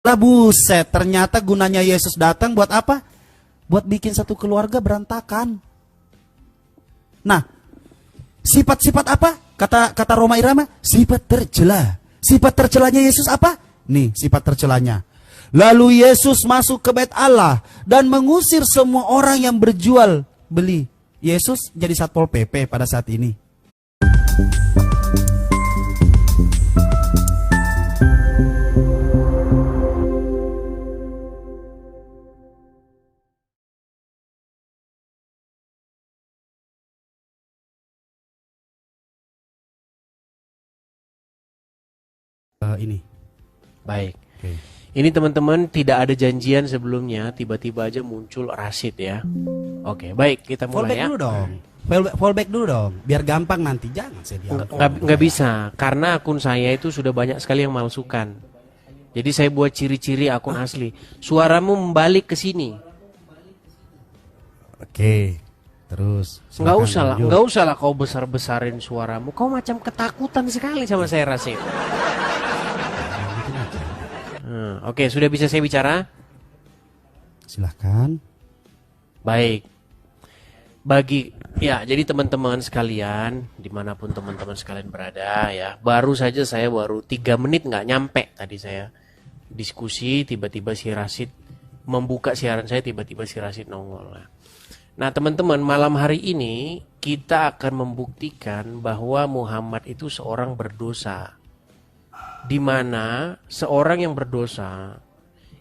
Lah buset, ternyata gunanya Yesus datang buat apa? Buat bikin satu keluarga berantakan. Nah, sifat-sifat apa? Kata Roma Irama, sifat tercela. Sifat tercelanya Yesus apa? Nih, sifat tercelanya. Lalu Yesus masuk ke bait Allah dan mengusir semua orang yang berjual beli. Yesus jadi Satpol PP pada saat ini. Ini. Baik. Oke. Ini teman-teman tidak ada janjian sebelumnya, tiba-tiba aja muncul Rashid ya. Oke, baik kita mulai Fallback ya. dulu dong. Fallback dulu dong, biar gampang nanti. Jangan saya diam. Nggak bisa, karena akun saya itu sudah banyak sekali yang malsukan. Jadi saya buat ciri-ciri akun asli. Suaramu membalik ke sini. Oke. Terus. Nggak usah lah kau besar-besarin suaramu. Kau macam ketakutan sekali sama saya Rashid. Oke, sudah bisa saya bicara? Silahkan. Baik. Jadi teman-teman sekalian, dimanapun teman-teman sekalian berada ya, baru 3 menit nggak nyampe tadi saya diskusi, tiba-tiba si Rashid membuka siaran saya, tiba-tiba si Rashid nongol. Nah teman-teman, malam hari ini kita akan membuktikan bahwa Muhammad itu seorang berdosa. Di mana seorang yang berdosa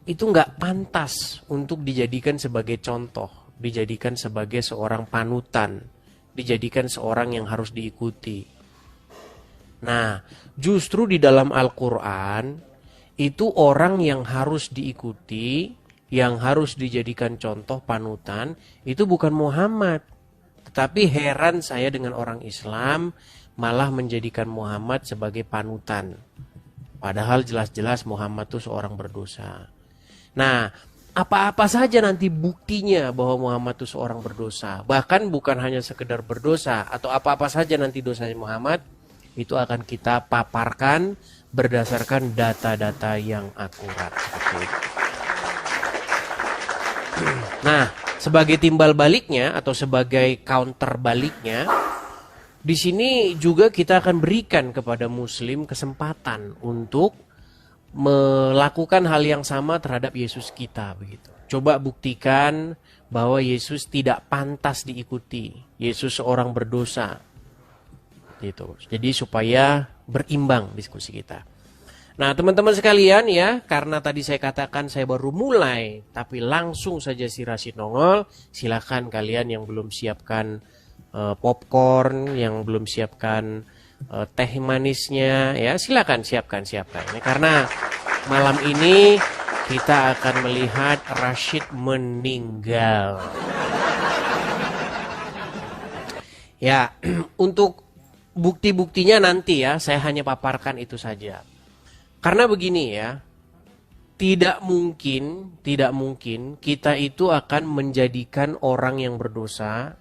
itu nggak pantas untuk dijadikan sebagai contoh, dijadikan sebagai seorang panutan, dijadikan seorang yang harus diikuti. Nah, justru di dalam Al-Quran itu orang yang harus diikuti, yang harus dijadikan contoh panutan itu bukan Muhammad. Tetapi heran saya dengan orang Islam malah menjadikan Muhammad sebagai panutan. Padahal jelas-jelas Muhammad itu seorang berdosa. Nah, apa-apa saja nanti buktinya bahwa Muhammad itu seorang berdosa. Bahkan bukan hanya sekedar berdosa, atau apa-apa saja nanti dosanya Muhammad, itu akan kita paparkan berdasarkan data-data yang akurat. Seperti itu. Nah, sebagai timbal baliknya atau sebagai counter baliknya, di sini juga kita akan berikan kepada Muslim kesempatan untuk melakukan hal yang sama terhadap Yesus kita begitu. Coba buktikan bahwa Yesus tidak pantas diikuti. Yesus seorang berdosa. Gitu. Jadi supaya berimbang diskusi kita. Nah, teman-teman sekalian ya, karena tadi saya katakan saya baru mulai, tapi langsung saja si Rashid nongol. Silakan kalian yang belum siapkan popcorn, yang belum siapkan teh manisnya ya, silakan siapkan ya, karena malam ini kita akan melihat Rashid meninggal ya. Untuk bukti-buktinya nanti ya, saya hanya paparkan itu saja, karena begini ya, tidak mungkin kita itu akan menjadikan orang yang berdosa.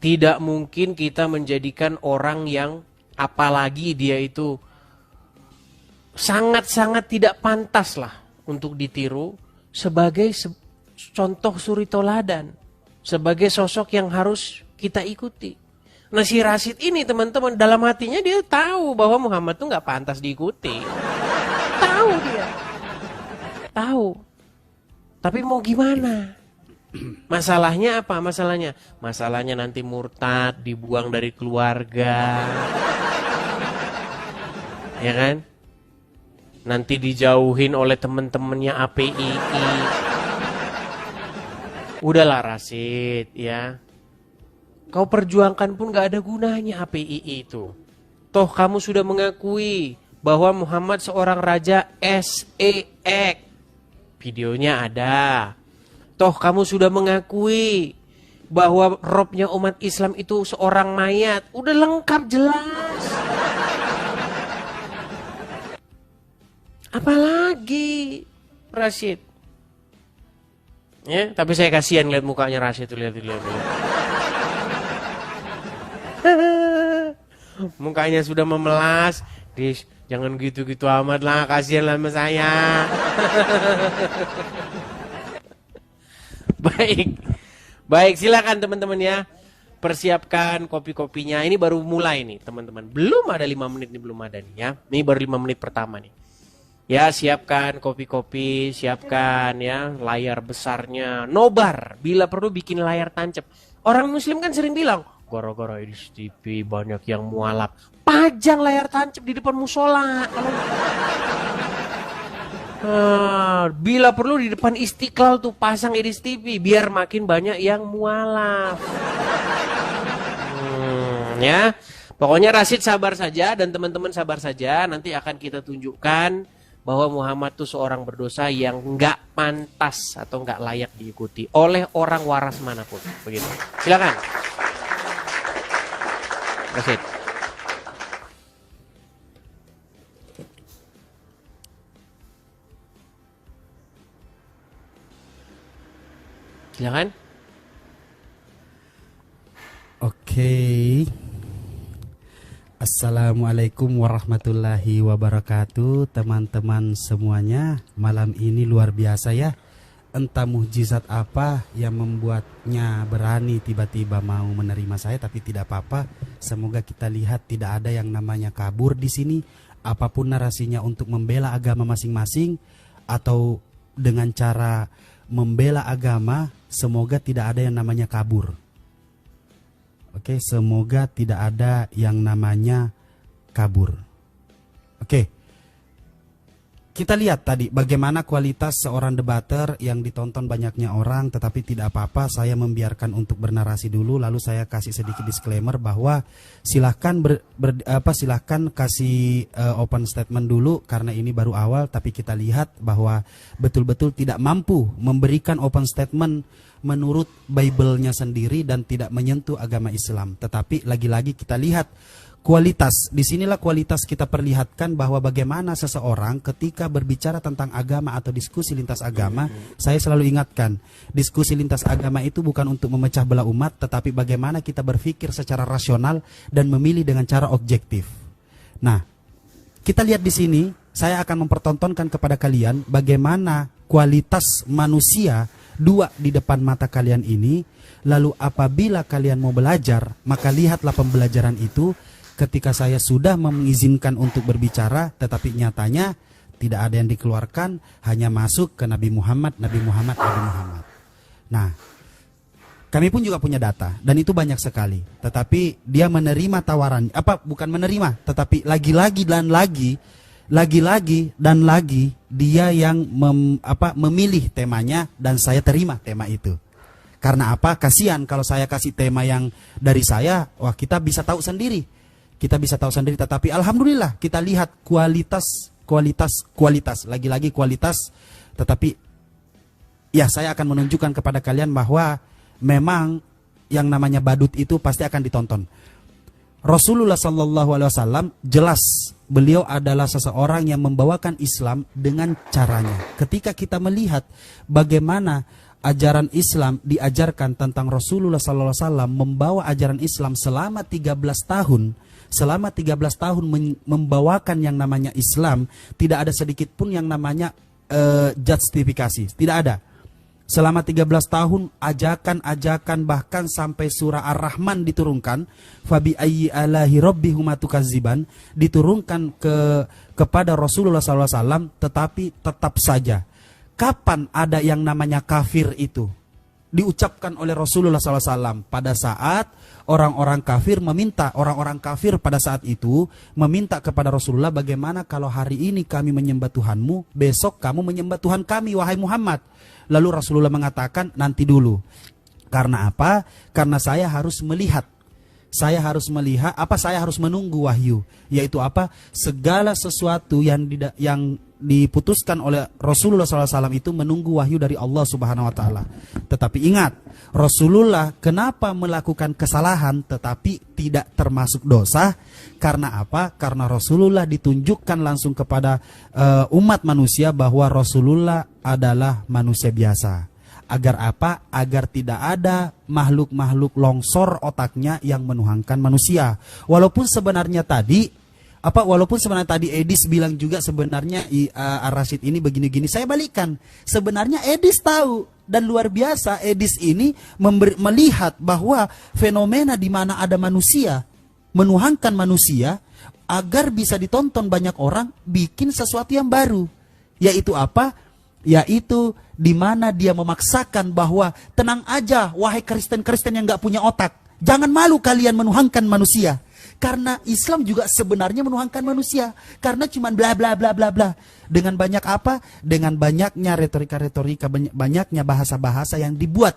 Tidak mungkin kita menjadikan orang yang apalagi dia itu sangat-sangat tidak pantas lah untuk ditiru sebagai contoh suri toladan, sebagai sosok yang harus kita ikuti. Nah si Rashid ini teman-teman, dalam hatinya dia tahu bahwa Muhammad tuh nggak pantas diikuti. Tahu dia. Tahu. Tapi mau gimana? Masalahnya apa? Masalahnya nanti murtad, dibuang dari keluarga. Ya kan? Nanti dijauhin oleh teman-temannya APII. Udahlah Rashid ya. Kau perjuangkan pun gak ada gunanya APII itu. Toh kamu sudah mengakui bahwa Muhammad seorang raja SEX. Videonya ada. Toh kamu sudah mengakui bahwa robnya umat Islam itu seorang mayat. Udah lengkap jelas. Apalagi Rashid. Ya, tapi saya kasihan lihat mukanya Rashid tuh, lihat. Mukanya sudah memelas, Riz, jangan gitu-gitu amat lah, kasihan lah sama saya. Baik, baik, silakan teman-teman ya. Persiapkan kopi-kopinya. Ini baru mulai nih teman-teman. Belum ada 5 menit nih, belum ada nih ya. Ini baru 5 menit pertama nih. Ya, siapkan kopi-kopi, siapkan ya layar besarnya. Nobar, bila perlu bikin layar tancap. Orang muslim kan sering bilang, gara-gara di TV banyak yang mualaf. Pajang layar tancap di depan musola. Bila perlu di depan Istiqlal tuh pasang Idris TV biar makin banyak yang mualaf. Ya, pokoknya Rashid sabar saja dan teman-teman sabar saja. Nanti akan kita tunjukkan bahwa Muhammad tuh seorang berdosa yang nggak pantas atau nggak layak diikuti oleh orang waras manapun. Begitu. Silakan. Rashid. Silakan. Oke. Assalamualaikum warahmatullahi wabarakatuh, teman-teman semuanya. Malam ini luar biasa ya. Entah mukjizat apa yang membuatnya berani tiba-tiba mau menerima saya, tapi tidak apa-apa. Semoga kita lihat tidak ada yang namanya kabur di sini. Apapun narasinya untuk membela agama masing-masing atau dengan cara membela agama, semoga tidak ada yang namanya kabur. Oke, semoga tidak ada yang namanya kabur. Oke, kita lihat tadi bagaimana kualitas seorang debater yang ditonton banyaknya orang, tetapi tidak apa-apa, saya membiarkan untuk bernarasi dulu, lalu saya kasih sedikit disclaimer bahwa silahkan silahkan kasih open statement dulu karena ini baru awal, tapi kita lihat bahwa betul-betul tidak mampu memberikan open statement menurut Bible-nya sendiri dan tidak menyentuh agama Islam. Tetapi lagi-lagi kita lihat kualitas. Disinilah kualitas kita perlihatkan bahwa bagaimana seseorang ketika berbicara tentang agama atau diskusi lintas agama, saya selalu ingatkan, diskusi lintas agama itu bukan untuk memecah belah umat, tetapi bagaimana kita berpikir secara rasional dan memilih dengan cara objektif. Nah, kita lihat di sini, saya akan mempertontonkan kepada kalian bagaimana kualitas manusia dua di depan mata kalian ini. Lalu apabila kalian mau belajar, maka lihatlah pembelajaran itu ketika saya sudah mengizinkan untuk berbicara, tetapi nyatanya tidak ada yang dikeluarkan, hanya masuk ke Nabi Muhammad, Nabi Muhammad, Nabi Muhammad. Nah, kami pun juga punya data dan itu banyak sekali. Tetapi dia menerima tawaran, bukan menerima, tetapi lagi-lagi dan lagi dia yang memilih temanya dan saya terima tema itu. Karena apa? Kasihan kalau saya kasih tema yang dari saya, wah kita bisa tahu sendiri. Tetapi alhamdulillah kita lihat kualitas. Lagi-lagi kualitas. Tetapi ya saya akan menunjukkan kepada kalian bahwa memang yang namanya badut itu pasti akan ditonton. Rasulullah SAW jelas beliau adalah seseorang yang membawakan Islam dengan caranya. Ketika kita melihat bagaimana ajaran Islam diajarkan tentang Rasulullah SAW membawa ajaran Islam selama 13 tahun, membawakan yang namanya Islam, tidak ada sedikit pun yang namanya justifikasi, tidak ada. Selama 13 tahun ajakan-ajakan bahkan sampai surah Ar-Rahman diturunkan, fabi ayyi alahi rabbihuma tukadziban, diturunkan kepada Rasulullah SAW, tetapi tetap saja kapan ada yang namanya kafir itu diucapkan oleh Rasulullah SAW pada saat orang-orang kafir pada saat itu meminta kepada Rasulullah, bagaimana kalau hari ini kami menyembah Tuhanmu, besok kamu menyembah Tuhan kami wahai Muhammad. Lalu Rasulullah mengatakan nanti dulu. Karena apa? Karena saya harus melihat. Saya harus menunggu wahyu, yaitu apa? Segala sesuatu yang diputuskan oleh Rasulullah SAW itu menunggu wahyu dari Allah Subhanahu Wa Taala. Tetapi ingat, Rasulullah kenapa melakukan kesalahan tetapi tidak termasuk dosa? Karena apa? Karena Rasulullah ditunjukkan langsung kepada umat manusia bahwa Rasulullah adalah manusia biasa. Agar apa? Agar tidak ada makhluk-makhluk longsor otaknya yang menuhankan manusia. Walaupun sebenarnya tadi Walaupun sebenarnya tadi Edis bilang juga sebenarnya Ar-Rasyid ini begini-gini, saya balikan. Sebenarnya Edis tahu, dan luar biasa Edis ini melihat bahwa fenomena di mana ada manusia menuhankan manusia agar bisa ditonton banyak orang, bikin sesuatu yang baru. Yaitu apa? Yaitu di mana dia memaksakan bahwa tenang aja wahai Kristen-Kristen yang gak punya otak, jangan malu kalian menuhankan manusia. Karena Islam juga sebenarnya menuhankan manusia. Karena cuman bla bla bla bla bla. Dengan banyak apa? Dengan banyaknya retorika-retorika, banyaknya bahasa-bahasa yang dibuat.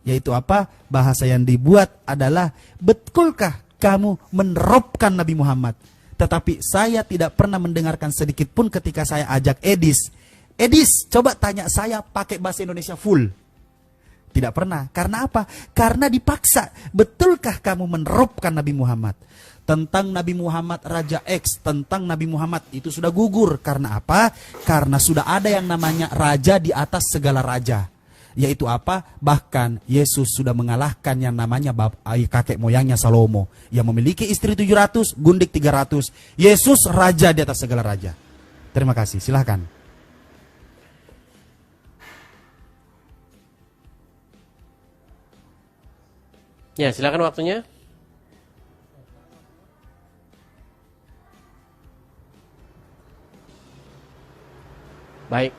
Yaitu apa? Bahasa yang dibuat adalah, betulkah kamu menerobkan Nabi Muhammad? Tetapi saya tidak pernah mendengarkan sedikit pun ketika saya ajak Edis, coba tanya saya pakai bahasa Indonesia full. Tidak pernah. Karena apa? Karena dipaksa. Betulkah kamu menerobkan Nabi Muhammad? Tentang Nabi Muhammad Raja X, tentang Nabi Muhammad itu sudah gugur. Karena apa? Karena sudah ada yang namanya raja di atas segala raja. Yaitu apa? Bahkan Yesus sudah mengalahkan yang namanya kakek moyangnya Salomo, yang memiliki istri 700, gundik 300. Yesus raja di atas segala raja. Terima kasih. Silahkan. Ya, silakan waktunya. Baik.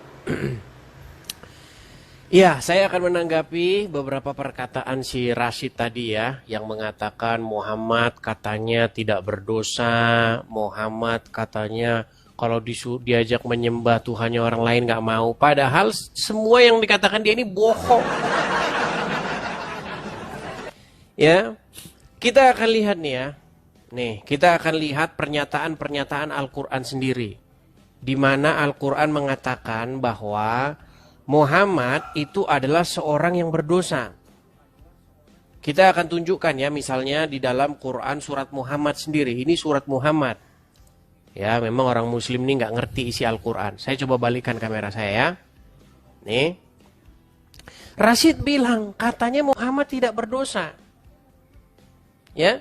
Ya, saya akan menanggapi beberapa perkataan si Rasyid tadi ya, yang mengatakan Muhammad katanya tidak berdosa, Muhammad katanya kalau diajak menyembah Tuhannya orang lain nggak mau. Padahal semua yang dikatakan dia ini bohong. Ya, kita akan lihat nih ya. Nih, kita akan lihat pernyataan-pernyataan Al-Quran sendiri. Di mana Al-Quran mengatakan bahwa Muhammad itu adalah seorang yang berdosa. Kita akan tunjukkan ya, misalnya di dalam Quran surat Muhammad sendiri. Ini surat Muhammad. Ya, memang orang muslim ini nggak ngerti isi Al-Quran. Saya coba balikan kamera saya ya. Nih. Rasyid bilang katanya Muhammad tidak berdosa. Ya,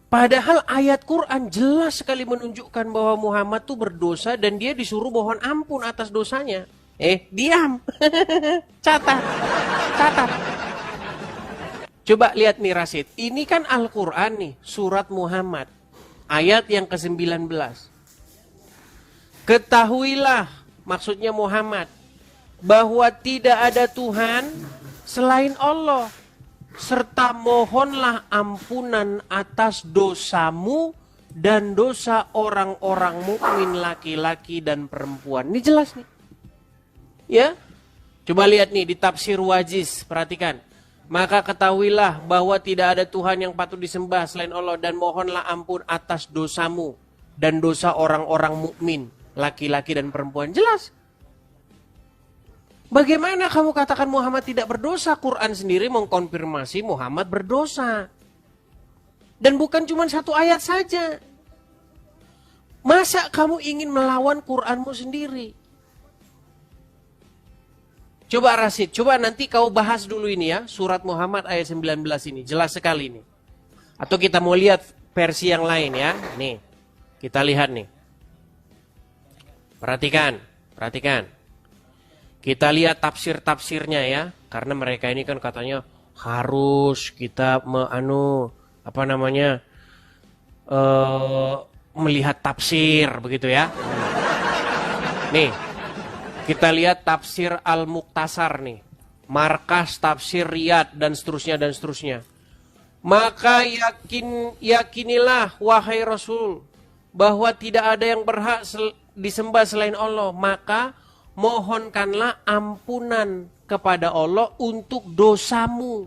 padahal ayat Quran jelas sekali menunjukkan bahwa Muhammad tuh berdosa dan dia disuruh mohon ampun atas dosanya. Diam. Catat. Coba lihat nih Rasyid, ini kan Al-Quran nih, surat Muhammad, ayat yang ke-19. Ketahuilah, maksudnya Muhammad, bahwa tidak ada Tuhan selain Allah. Serta mohonlah ampunan atas dosamu dan dosa orang-orang mukmin laki-laki dan perempuan. Ini jelas nih. Ya. Coba lihat nih di tafsir Wajiz, perhatikan. Maka ketahuilah bahwa tidak ada Tuhan yang patut disembah selain Allah dan mohonlah ampun atas dosamu dan dosa orang-orang mukmin laki-laki dan perempuan. Jelas. Bagaimana kamu katakan Muhammad tidak berdosa? Quran sendiri mengkonfirmasi Muhammad berdosa. Dan bukan cuma satu ayat saja. Masa kamu ingin melawan Quranmu sendiri? Coba Rasyid, coba nanti kau bahas dulu ini ya. Surat Muhammad ayat 19 ini. Jelas sekali ini. Atau kita mau lihat versi yang lain ya. Nih, kita lihat nih. Perhatikan. Kita lihat tafsir-tafsirnya ya, karena mereka ini kan katanya harus kita melihat tafsir begitu ya. Nih, kita lihat tafsir Al-Muqtasar nih, Markas Tafsir Riyad dan seterusnya. Maka yakinilah wahai Rasul bahwa tidak ada yang berhak disembah selain Allah, maka mohonkanlah ampunan kepada Allah untuk dosamu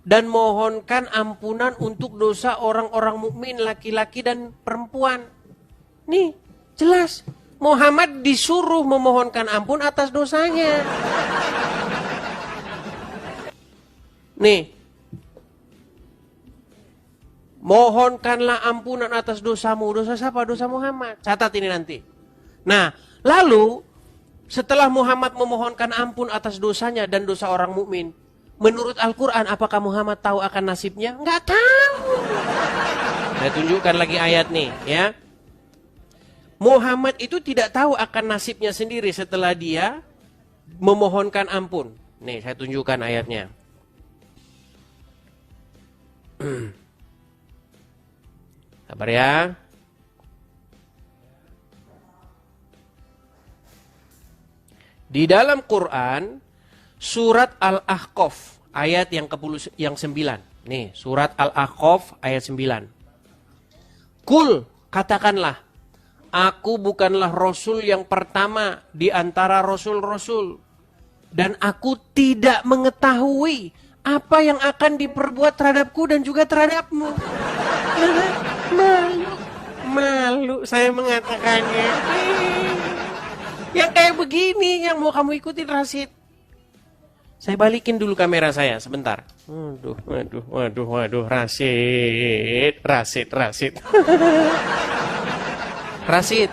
dan mohonkan ampunan untuk dosa orang-orang mukmin laki-laki dan perempuan. Nih, jelas Muhammad disuruh memohonkan ampun atas dosanya. Nih. Mohonkanlah ampunan atas dosamu. Dosa siapa? Dosa Muhammad. Catat ini nanti. Nah, lalu setelah Muhammad memohonkan ampun atas dosanya dan dosa orang mukmin, menurut Al-Quran apakah Muhammad tahu akan nasibnya? Enggak tahu. Saya tunjukkan lagi ayat nih, ya. Muhammad itu tidak tahu akan nasibnya sendiri setelah dia memohonkan ampun. Nih, saya tunjukkan ayatnya. Sabar ya. Di dalam Quran, surat Al-Ahqaf, ayat yang ke-9. Nih, surat Al-Ahqaf ayat 9. Kul, katakanlah, aku bukanlah Rasul yang pertama di antara Rasul-Rasul. Dan aku tidak mengetahui apa yang akan diperbuat terhadapku dan juga terhadapmu. Malu saya mengatakannya. Yang kayak begini yang mau kamu ikutin, Rasid. Saya balikin dulu kamera saya sebentar. Waduh, Rasid. Rasid,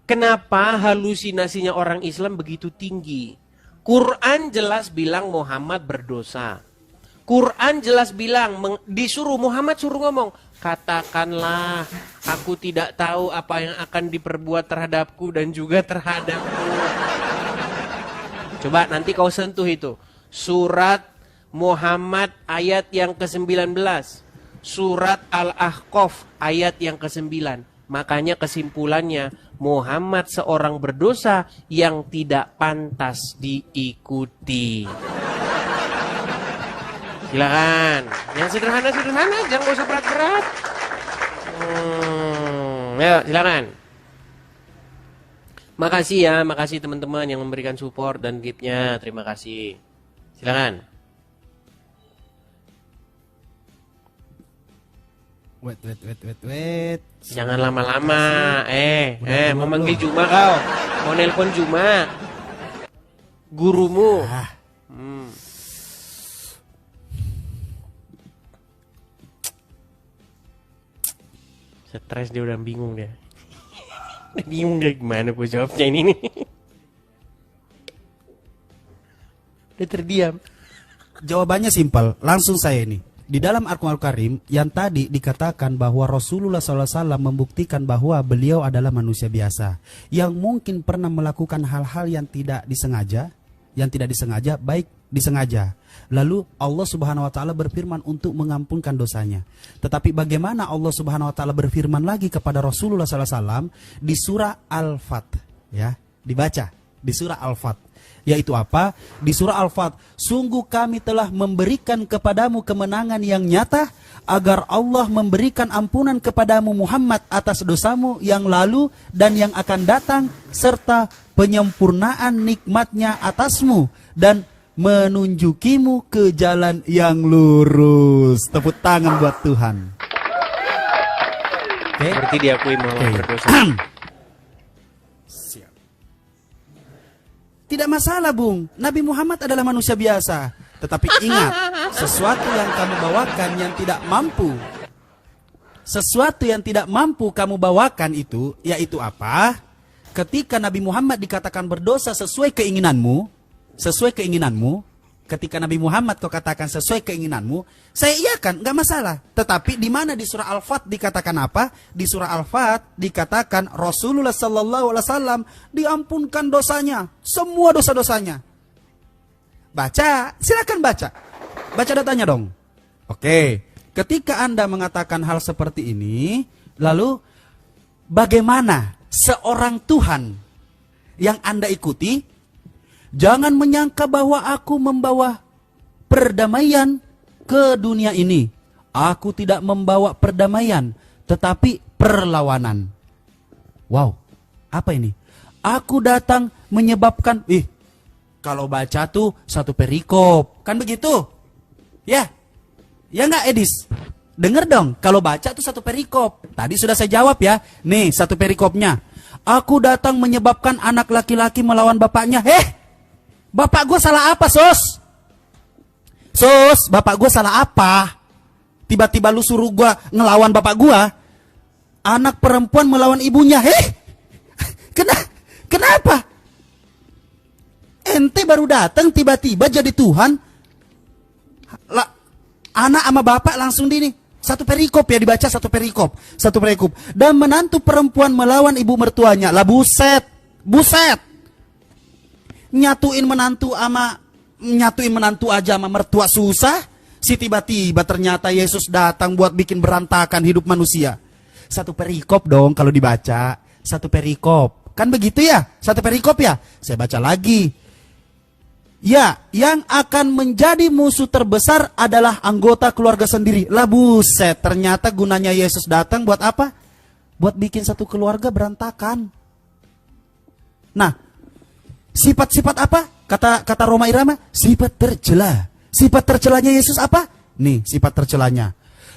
kenapa halusinasinya orang Islam begitu tinggi? Quran jelas bilang Muhammad berdosa. Quran jelas bilang, disuruh Muhammad suruh ngomong, katakanlah, aku tidak tahu apa yang akan diperbuat terhadapku dan juga terhadapmu. Coba nanti kau sentuh itu. Surat Muhammad ayat yang ke-19. Surat Al-Ahqaf ayat yang ke-9. Makanya kesimpulannya, Muhammad seorang berdosa yang tidak pantas diikuti. Silakan. Yang sederhana, jangan usah berat-berat. Ayo, silakan. Makasih teman-teman yang memberikan support dan gift-nya. Terima kasih. Silakan. Wait. Jangan lama-lama. Mau manggil Juma kau. Mau nelpon Juma. Gurumu. Stres dia, udah bingung dia. Bingung dia gimana gue jawabnya ini nih. Dia terdiam. Jawabannya simpel, langsung saya ini. Di dalam Al-Quran Karim yang tadi dikatakan bahwa Rasulullah SAW membuktikan bahwa beliau adalah manusia biasa yang mungkin pernah melakukan hal-hal yang tidak disengaja, baik disengaja. Lalu Allah Subhanahu wa taala berfirman untuk mengampunkan dosanya. Tetapi bagaimana Allah Subhanahu wa taala berfirman lagi kepada Rasulullah SAW di surah Al-Fat, ya, dibaca di surah Al-Fat. Yaitu apa? Di surah Al-Fat, sungguh kami telah memberikan kepadamu kemenangan yang nyata agar Allah memberikan ampunan kepadamu Muhammad atas dosamu yang lalu dan yang akan datang serta penyempurnaan nikmatnya atasmu dan menunjukimu ke jalan yang lurus. Tepuk tangan buat Tuhan. Okay. Berarti diakui Muhammad berdosa. Tidak masalah, Bung. Nabi Muhammad adalah manusia biasa. Tetapi ingat, sesuatu yang kamu bawakan yang tidak mampu. Sesuatu yang tidak mampu kamu bawakan itu, yaitu apa? Ketika Nabi Muhammad dikatakan berdosa sesuai keinginanmu, ketika Nabi Muhammad kau katakan sesuai keinginanmu, saya iakan, nggak masalah. Tetapi di mana di surah Al-Fat dikatakan apa? Di surah Al-Fat dikatakan Rasulullah Sallallahu Alaihi Wasallam diampunkan dosanya, semua dosa-dosanya. Baca, silakan baca. Baca datanya dong. Oke, ketika Anda mengatakan hal seperti ini, lalu bagaimana seorang Tuhan yang Anda ikuti? Jangan menyangka bahwa aku membawa perdamaian ke dunia ini. Aku tidak membawa perdamaian, tetapi perlawanan. Wow, apa ini? Aku datang menyebabkan, kalau baca tuh satu perikop, kan begitu? Ya nggak Edis? Dengar dong, kalau baca tuh satu perikop. Tadi sudah saya jawab ya. Nih satu perikopnya. Aku datang menyebabkan anak laki-laki melawan bapaknya. Bapak gue salah apa, Sos? Bapak gue salah apa? Tiba-tiba lu suruh gue ngelawan bapak gue. Anak perempuan melawan ibunya. Kenapa? Ente baru datang tiba-tiba jadi Tuhan. Anak sama bapak langsung Satu perikop ya, dibaca satu perikop. Satu perikop. Dan menantu perempuan melawan ibu mertuanya. Lah buset. Buset. Nyatuin menantu aja sama mertua susah. Si tiba-tiba ternyata Yesus datang buat bikin berantakan hidup manusia. Satu perikop dong kalau dibaca. Satu perikop. Kan begitu ya? Satu perikop ya? Saya baca lagi. Ya, yang akan menjadi musuh terbesar adalah anggota keluarga sendiri. Lah buset, ternyata gunanya Yesus datang buat apa? Buat bikin satu keluarga berantakan. Nah, sifat-sifat apa? Kata Roma Irama, sifat tercela. Sifat tercelanya Yesus apa? Nih, sifat tercelanya.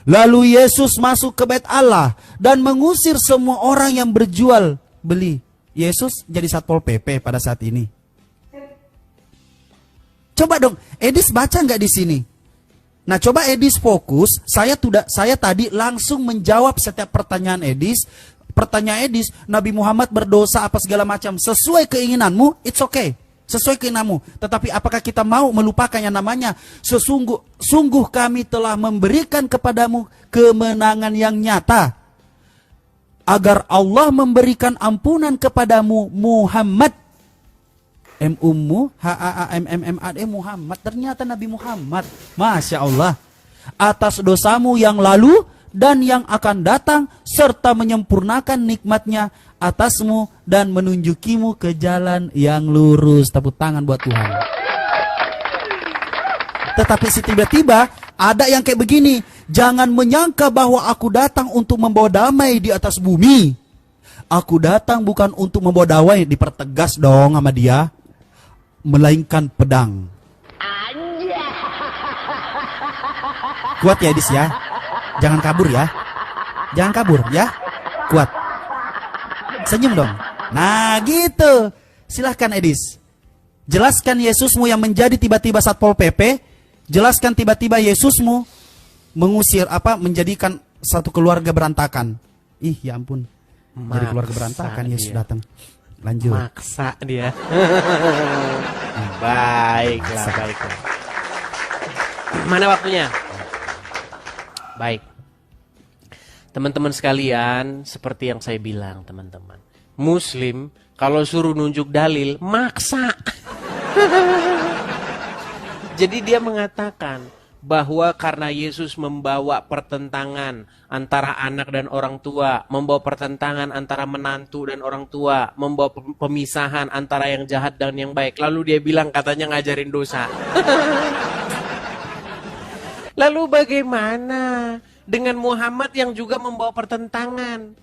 Lalu Yesus masuk ke bait Allah dan mengusir semua orang yang berjual beli. Yesus jadi Satpol PP pada saat ini. Coba dong, Edis baca nggak di sini? Nah, coba Edis fokus. Saya tadi langsung menjawab setiap pertanyaan Edis. Pertanyaan Edis, Nabi Muhammad berdosa apa segala macam. Sesuai keinginanmu, it's okay. Sesuai keinginanmu. Tetapi apakah kita mau melupakan yang namanya sungguh kami telah memberikan kepadamu kemenangan yang nyata. Agar Allah memberikan ampunan kepadamu Muhammad. M-U-M-M-M-A-D Muhammad. Ternyata Nabi Muhammad. Masya Allah. Atas dosamu yang lalu dan yang akan datang, serta menyempurnakan nikmatnya atasmu dan menunjukimu ke jalan yang lurus. Tepuk tangan buat Tuhan. Tetapi tiba-tiba ada yang kayak begini. Jangan menyangka bahwa aku datang untuk membawa damai di atas bumi. Aku datang bukan untuk membawa damai. Dipertegas dong sama dia. Melainkan pedang. Kuat ya Edis ya. Jangan kabur ya. Jangan kabur ya. Kuat. Senyum dong. Nah gitu. Silahkan Edis. Jelaskan Yesusmu yang menjadi tiba-tiba Satpol PP. Jelaskan tiba-tiba Yesusmu mengusir menjadikan satu keluarga berantakan. Ih ya ampun. Jadi keluarga berantakan Yesus datang. Lanjut. Maksa dia. Baiklah. Mana waktunya? Baik. Teman-teman sekalian, seperti yang saya bilang teman-teman. Muslim kalau suruh nunjuk dalil, maksa. Jadi dia mengatakan bahwa karena Yesus membawa pertentangan antara anak dan orang tua, membawa pertentangan antara menantu dan orang tua, membawa pemisahan antara yang jahat dan yang baik. Lalu dia bilang katanya ngajarin dosa. Lalu bagaimana dengan Muhammad yang juga membawa pertentangan?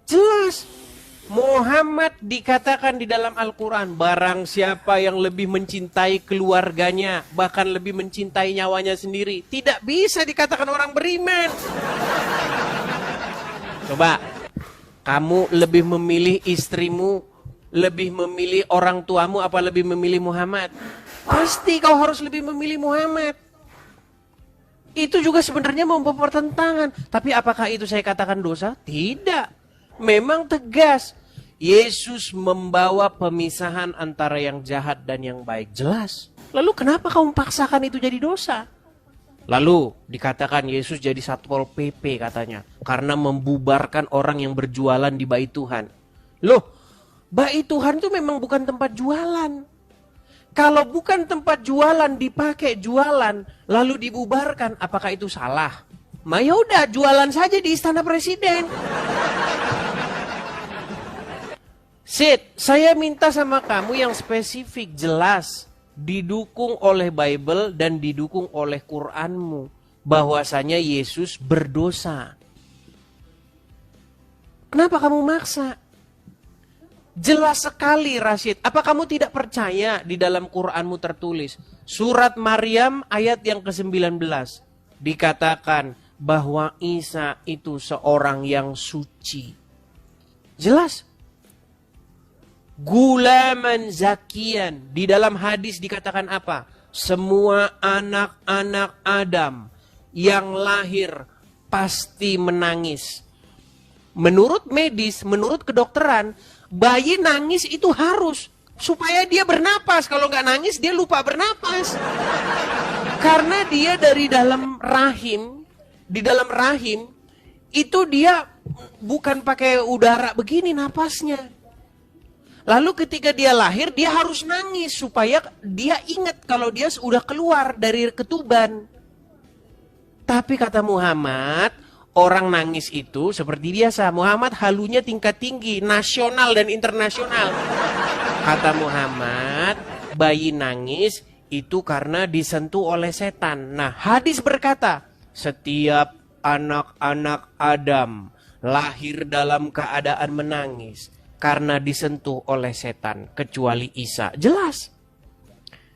Jelas. Muhammad dikatakan di dalam Al-Quran, barang siapa yang lebih mencintai keluarganya, bahkan lebih mencintai nyawanya sendiri, tidak bisa dikatakan orang beriman. Coba, kamu lebih memilih istrimu, lebih memilih orang tuamu, apa lebih memilih Muhammad? Pasti kau harus lebih memilih Muhammad. Itu juga sebenarnya membawa pertentangan. Tapi apakah itu saya katakan dosa? Tidak. Memang tegas. Yesus membawa pemisahan antara yang jahat dan yang baik. Jelas. Lalu kenapa kamu paksakan itu jadi dosa? Lalu dikatakan Yesus jadi Satpol PP katanya. Karena membubarkan orang yang berjualan di bait Tuhan. Loh, bait Tuhan itu memang bukan tempat jualan. Kalau bukan tempat jualan dipakai jualan lalu dibubarkan, apakah itu salah? Ya udah jualan saja di Istana Presiden. Sid, saya minta sama kamu yang spesifik, jelas, didukung oleh Bible dan didukung oleh Quranmu, bahwasanya Yesus berdosa. Kenapa kamu maksa? Jelas sekali Rashid. Apa kamu tidak percaya di dalam Quranmu tertulis? Surat Maryam ayat yang ke-19. Dikatakan bahwa Isa itu seorang yang suci. Jelas. Gulaman zakian. Di dalam hadis dikatakan apa? Semua anak-anak Adam yang lahir pasti menangis. Menurut medis, menurut kedokteran, bayi nangis itu harus supaya dia bernapas. Kalau nggak nangis dia lupa bernapas. Karena dia dari dalam rahim di dalam rahim, itu dia bukan pakai udara begini napasnya. Lalu ketika dia lahir, dia harus nangis supaya dia ingat kalau dia sudah keluar dari ketuban. Tapi kata Muhammad, orang nangis itu seperti biasa. Muhammad halunya tingkat tinggi, nasional dan internasional. Kata Muhammad, bayi nangis itu karena disentuh oleh setan. Nah, hadis berkata, setiap anak-anak Adam lahir dalam keadaan menangis karena disentuh oleh setan, kecuali Isa. Jelas.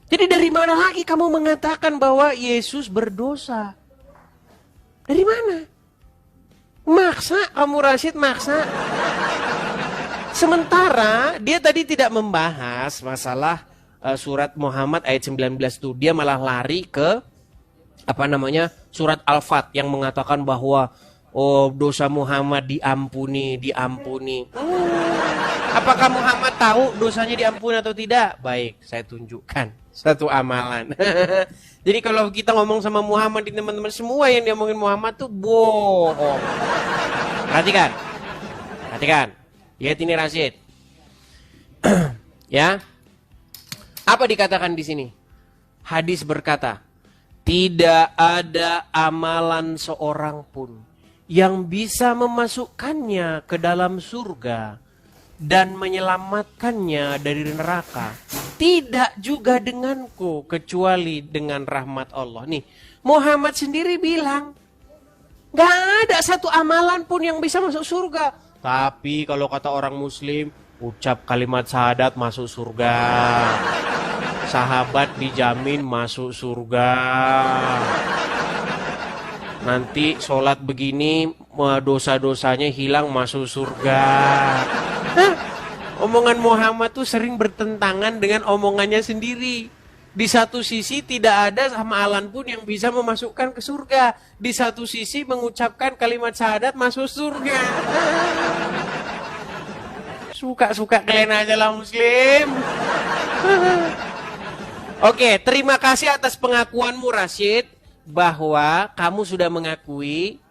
Jadi dari mana lagi kamu mengatakan bahwa Yesus berdosa? Dari mana? Maksa kamu, Rashid, maksa. Sementara dia tadi tidak membahas masalah surat Muhammad ayat 19 itu. Dia malah lari ke surat Al-Fat yang mengatakan bahwa dosa Muhammad diampuni. Apakah Muhammad tahu dosanya diampuni atau tidak? Baik, saya tunjukkan satu amalan. Jadi kalau kita ngomong sama Muhammad, teman-teman, semua yang diomongin Muhammad tuh bohong. Perhatikan. Lihat ini, Rashid. Ya. Apa dikatakan di sini? Hadis berkata, tidak ada amalan seorang pun yang bisa memasukkannya ke dalam surga dan menyelamatkannya dari neraka. Tidak juga denganku, kecuali dengan rahmat Allah. Nih, Muhammad sendiri bilang, gak ada satu amalan pun yang bisa masuk surga. Tapi kalau kata orang muslim, ucap kalimat syahadat masuk surga. Sahabat dijamin masuk surga. Nanti sholat begini, dosa-dosanya hilang, masuk surga. Hah? Omongan Muhammad tuh sering bertentangan dengan omongannya sendiri. Di satu sisi tidak ada amalan pun yang bisa memasukkan ke surga. Di satu sisi mengucapkan kalimat syahadat masuk surga. Suka-suka kalian aja lah, muslim. Oke, terima kasih atas pengakuanmu, Rashid, bahwa kamu sudah mengakui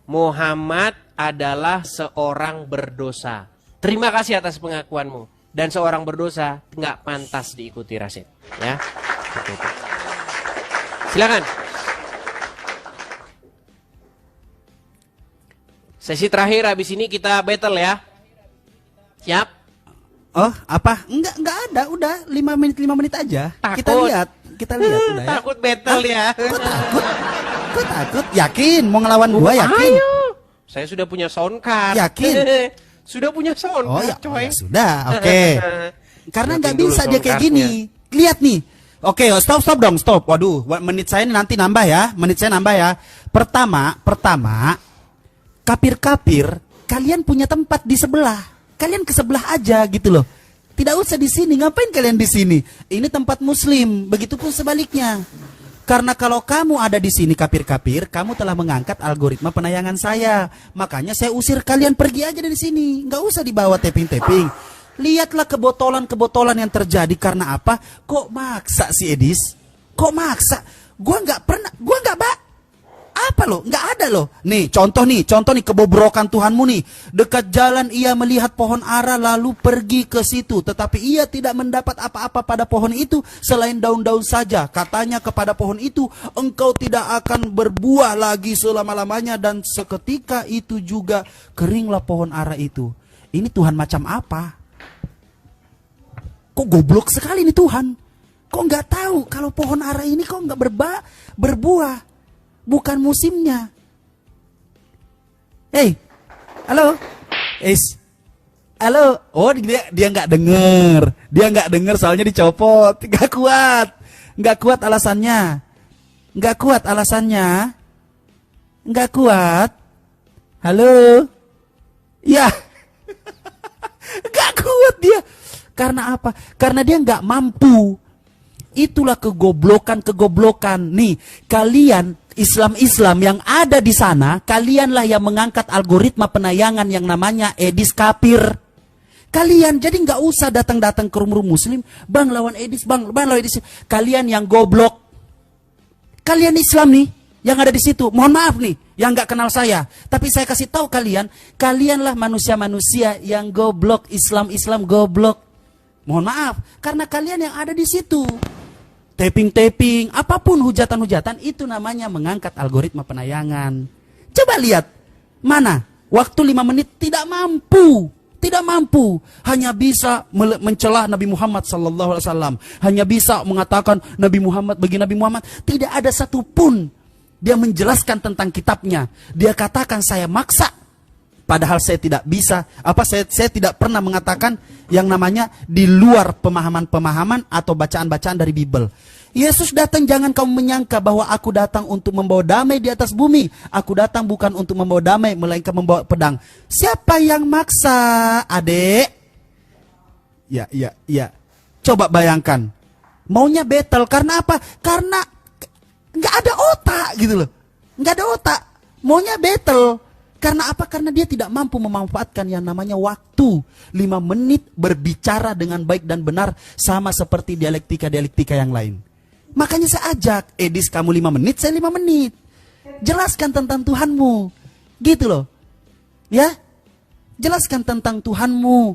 Muhammad adalah seorang berdosa. Terima kasih atas pengakuanmu. Dan seorang berdosa nggak pantas diikuti, Rashid. Ya, silakan. Sesi terakhir, habis ini kita battle ya. Siap? Oh, apa? Enggak ada, udah 5 menit aja. Takut. Kita lihat udah ya. Takut battle ya. Kok takut? Yakin mau ngelawan gua, yakin? Ayo. Saya sudah punya sound card. Yakin? Sudah punya sound card, coy. Ya sudah, oke. Karena nggak Siapin bisa dulu dia sound kayak cardnya. gini. Lihat nih. Oke, stop dong, stop. Waduh, menit saya nanti nambah ya. Pertama, kapir-kapir, kalian punya tempat di sebelah. Kalian ke sebelah aja gitu loh. Tidak usah di sini. Ngapain kalian di sini? Ini tempat muslim. Begitupun sebaliknya. Karena kalau kamu ada di sini kapir-kapir, kamu telah mengangkat algoritma penayangan saya. Makanya saya usir kalian pergi aja dari sini. Nggak usah dibawa taping-taping. Lihatlah kebotolan-kebotolan yang terjadi karena apa? Kok maksa si Edis? Kok maksa? Gua nggak apa loh? Nggak ada loh. Nih contoh nih kebobrokan Tuhanmu nih. Dekat jalan ia melihat pohon ara lalu pergi ke situ. Tetapi ia tidak mendapat apa-apa pada pohon itu selain daun-daun saja. Katanya kepada pohon itu, engkau tidak akan berbuah lagi selama-lamanya. Dan seketika itu juga keringlah pohon ara itu. Ini Tuhan macam apa? Kok goblok sekali nih Tuhan? Kok nggak tahu kalau pohon ara ini kok nggak berbuah? Bukan musimnya. Hey, halo, halo. Oh, dia nggak denger, soalnya dicopot. Nggak kuat alasannya. Halo, ya, nggak kuat dia. Karena apa? Karena dia nggak mampu. Itulah kegoblokan. Nih, kalian Islam yang ada di sana, kalianlah yang mengangkat algoritma penayangan yang namanya Edis Kapir. Kalian jadi nggak usah datang-datang ke rumah muslim, bang lawan Edis, bang lawan Edis. Kalian yang goblok. Kalian Islam nih, yang ada di situ. Mohon maaf nih, yang nggak kenal saya. Tapi saya kasih tahu kalian, kalianlah manusia-manusia yang goblok, Islam goblok. Mohon maaf, karena kalian yang ada di situ. Taping, apapun hujatan-hujatan, itu namanya mengangkat algoritma penayangan. Coba lihat, mana? Waktu 5 menit tidak mampu. Tidak mampu. Hanya bisa mencela Nabi Muhammad SAW. Hanya bisa mengatakan Nabi Muhammad, bagi Nabi Muhammad. Tidak ada satupun dia menjelaskan tentang kitabnya. Dia katakan saya maksa. Padahal saya tidak bisa. Saya tidak pernah mengatakan yang namanya di luar pemahaman-pemahaman atau bacaan-bacaan dari Bible. Yesus datang, jangan kamu menyangka bahwa aku datang untuk membawa damai di atas bumi. Aku datang bukan untuk membawa damai, melainkan membawa pedang. Siapa yang maksa, adek? Ya. Coba bayangkan. Maunya battle, karena apa? Karena nggak ada otak gitu loh. Nggak ada otak. Maunya battle. Karena apa? Karena dia tidak mampu memanfaatkan yang namanya waktu. 5 menit berbicara dengan baik dan benar, sama seperti dialektika-dialektika yang lain. Makanya saya ajak, Edis kamu 5 menit, saya 5 menit. Jelaskan tentang Tuhanmu. Gitu loh. Ya. Jelaskan tentang Tuhanmu.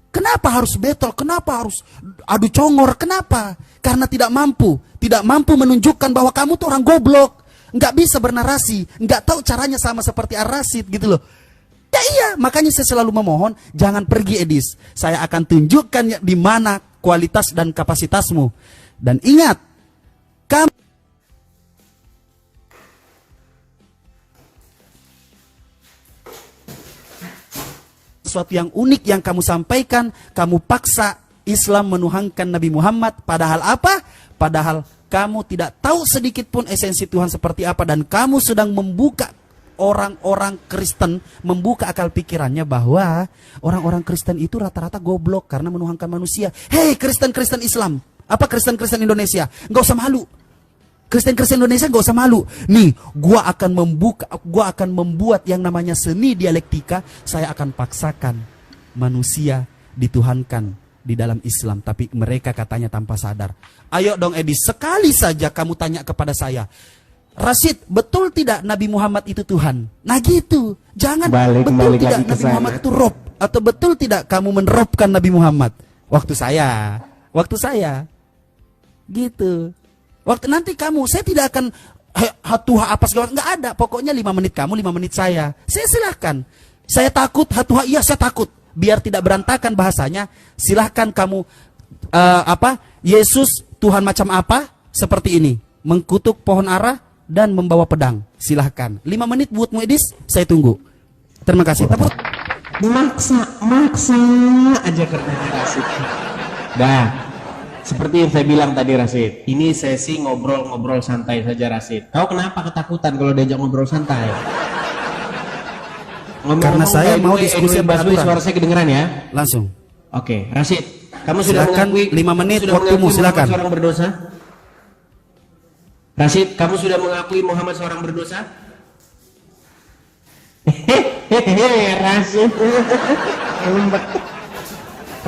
Kenapa harus battle? Kenapa harus adu congor? Kenapa? Karena tidak mampu. Tidak mampu menunjukkan bahwa kamu tuh orang goblok. Nggak bisa bernarasi. Nggak tahu caranya sama seperti Ar-Rasyid gitu loh. Ya iya, makanya saya selalu memohon, jangan pergi Edis. Saya akan tunjukkan di mana kualitas dan kapasitasmu. Dan ingat, kamu sesuatu yang unik yang kamu sampaikan, kamu paksa Islam menuhankan Nabi Muhammad. Padahal apa? Padahal kamu tidak tahu sedikit pun esensi Tuhan seperti apa. Dan kamu sedang membuka orang-orang Kristen, membuka akal pikirannya bahwa orang-orang Kristen itu rata-rata goblok karena menuhankan manusia. Hei Kristen-Kristen Islam, apa Kristen-Kristen Indonesia, nggak usah malu. Kristen-Kristen Indonesia gak usah malu. Nih, gua akan membuat yang namanya seni dialektika. Saya akan paksakan manusia dituhankan di dalam Islam, tapi mereka katanya tanpa sadar. Ayo dong Edis, sekali saja kamu tanya kepada saya, Rasyid, betul tidak Nabi Muhammad itu Tuhan? Nah gitu. Jangan betul tidak Nabi Muhammad itu Rob, atau betul tidak kamu menerobkan Nabi Muhammad? Waktu saya gitu. Waktu nanti kamu, saya tidak akan hatuha apa segala, nggak ada. Pokoknya 5 menit kamu, 5 menit saya silahkan. Saya takut hatuha, iya saya takut. Biar tidak berantakan bahasanya, silahkan kamu Yesus Tuhan macam apa? Seperti ini, mengkutuk pohon ara dan membawa pedang. Silahkan. 5 menit buatmu Edis, saya tunggu. Terima kasih. Maksa aja kerjanya Rasid. Dah. Seperti yang saya bilang tadi Rasid, ini sesi ngobrol-ngobrol santai saja Rasid. Kau kenapa ketakutan kalau diajak ngobrol santai? Karena saya mau diskusi beraturan. Suara saya kedengeran ya? Langsung. Oke, Rasid, kamu sudah silakan, mengakui 5 menit waktumu, silakan. Seorang berdosa? Rasid, kamu sudah mengakui Muhammad seorang berdosa?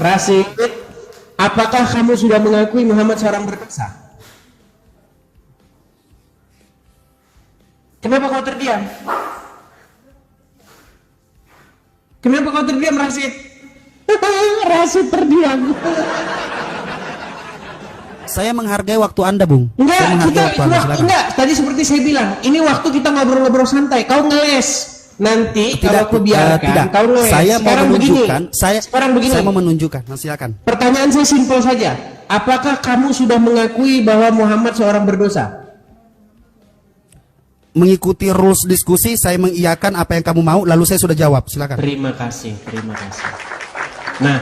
Rasid, apakah kamu sudah mengakui Muhammad seorang berdosa? Kenapa kau terdiam? Kenapa kau terdiam, Rasid? Rasid terdiam. Saya menghargai waktu Anda, Bung. Enggak, tadi seperti saya bilang, ini waktu kita ngobrol-ngobrol santai. Kau ngeles. Nanti kalau aku biarkan kau ngeles. Saya mau menunjukkan, sekarang begini. Saya mau menunjukkan. Nah, silakan. Pertanyaan saya simpel saja. Apakah kamu sudah mengakui bahwa Muhammad seorang berdosa? Mengikuti rules diskusi, saya mengiyakan apa yang kamu mau, lalu saya sudah jawab. Silakan. Terima kasih. Nah,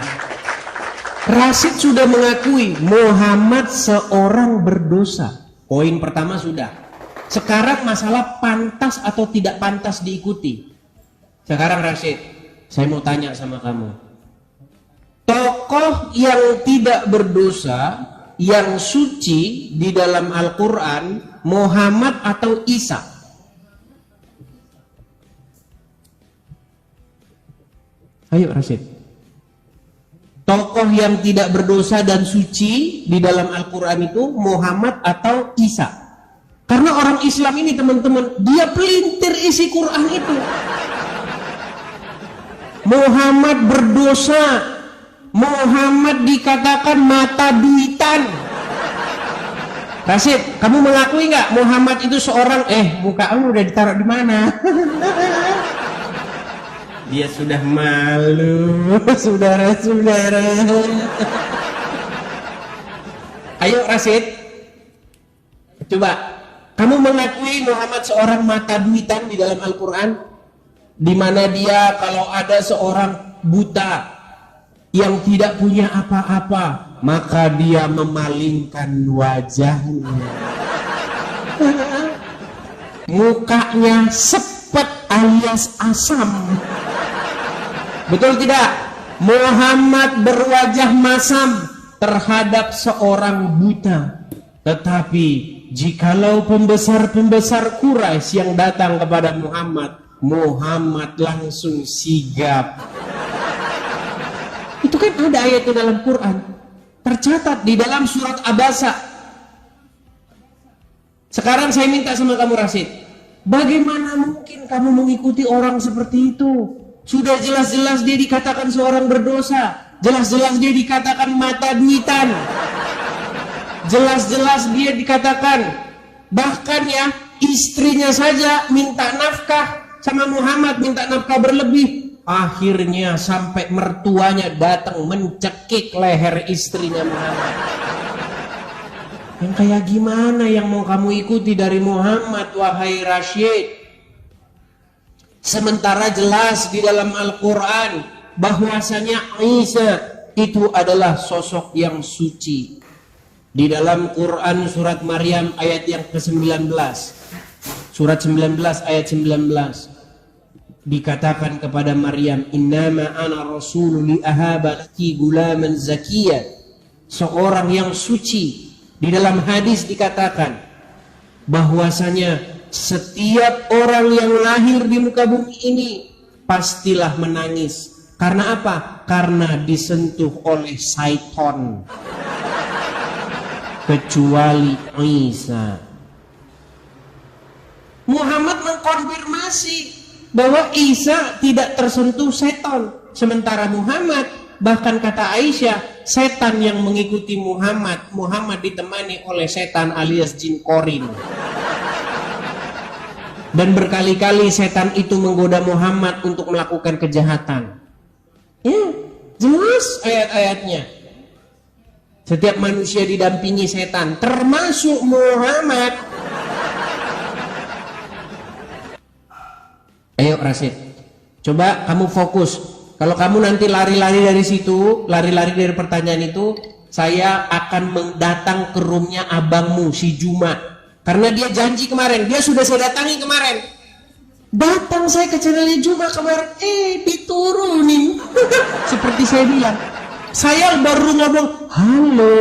Rasid sudah mengakui Muhammad seorang berdosa. Poin pertama sudah. Sekarang masalah pantas atau tidak pantas diikuti. Sekarang Rasid, saya mau tanya sama kamu. Tokoh yang tidak berdosa, yang suci di dalam Al-Quran, Muhammad atau Isa? Ayo Rasid. Tokoh yang tidak berdosa dan suci di dalam Al-Quran itu Muhammad atau Isa? Karena orang Islam ini teman-teman, dia pelintir isi Quran itu. Muhammad berdosa, Muhammad dikatakan mata duitan. Rasid, kamu mengakui nggak Muhammad itu seorang muka kamu udah ditaruh di mana? Dia sudah malu, saudara-saudara. Ayo Rasid, coba kamu mengakui Muhammad seorang mata duitan di dalam Al-Quran, di mana dia kalau ada seorang buta yang tidak punya apa-apa, maka dia memalingkan wajahnya. Mukanya sepet alias asam. Betul tidak? Muhammad berwajah masam terhadap seorang buta. Tetapi jikalau pembesar-pembesar Quraisy yang datang kepada Muhammad, Muhammad langsung sigap. Itu kan ada ayat di dalam Quran, tercatat di dalam surat Abasa. Sekarang saya minta sama kamu Rasid, bagaimana mungkin kamu mengikuti orang seperti itu? Sudah jelas-jelas dia dikatakan seorang berdosa, jelas-jelas dia dikatakan mata duitan, jelas-jelas dia dikatakan, bahkan ya istrinya saja minta nafkah sama Muhammad, minta nafkah berlebih. Akhirnya sampai mertuanya datang mencekik leher istrinya Muhammad. Yang kayak gimana yang mau kamu ikuti dari Muhammad, wahai Rashid? Sementara jelas di dalam Al-Quran bahwasanya Isa itu adalah sosok yang suci. Di dalam Quran surat Maryam ayat yang ke-19, surat 19 ayat 19, dikatakan kepada Maryam, innama ana rasulun li ahaba laki gulaman zakiyya, seorang yang suci. Di dalam hadis dikatakan bahwasanya setiap orang yang lahir di muka bumi ini pastilah menangis. Karena apa? Karena disentuh oleh syaitan, kecuali Isa. Muhammad mengkonfirmasi bahwa Isa tidak tersentuh setan, sementara Muhammad, bahkan kata Aisyah, setan yang mengikuti Muhammad, Muhammad ditemani oleh setan alias jin korin. Dan berkali-kali setan itu menggoda Muhammad untuk melakukan kejahatan. Ya, jelas ayat-ayatnya. Setiap manusia didampingi setan, termasuk Muhammad. Ayo Rasid, coba kamu fokus. Kalau kamu nanti lari-lari dari situ, lari-lari dari pertanyaan itu, saya akan datang ke roomnya abangmu si Juma. Karena dia janji kemarin, dia sudah saya datangi kemarin. Datang saya ke channelnya Juma kemarin, diturunin. Seperti saya bilang, saya baru ngomong, halo,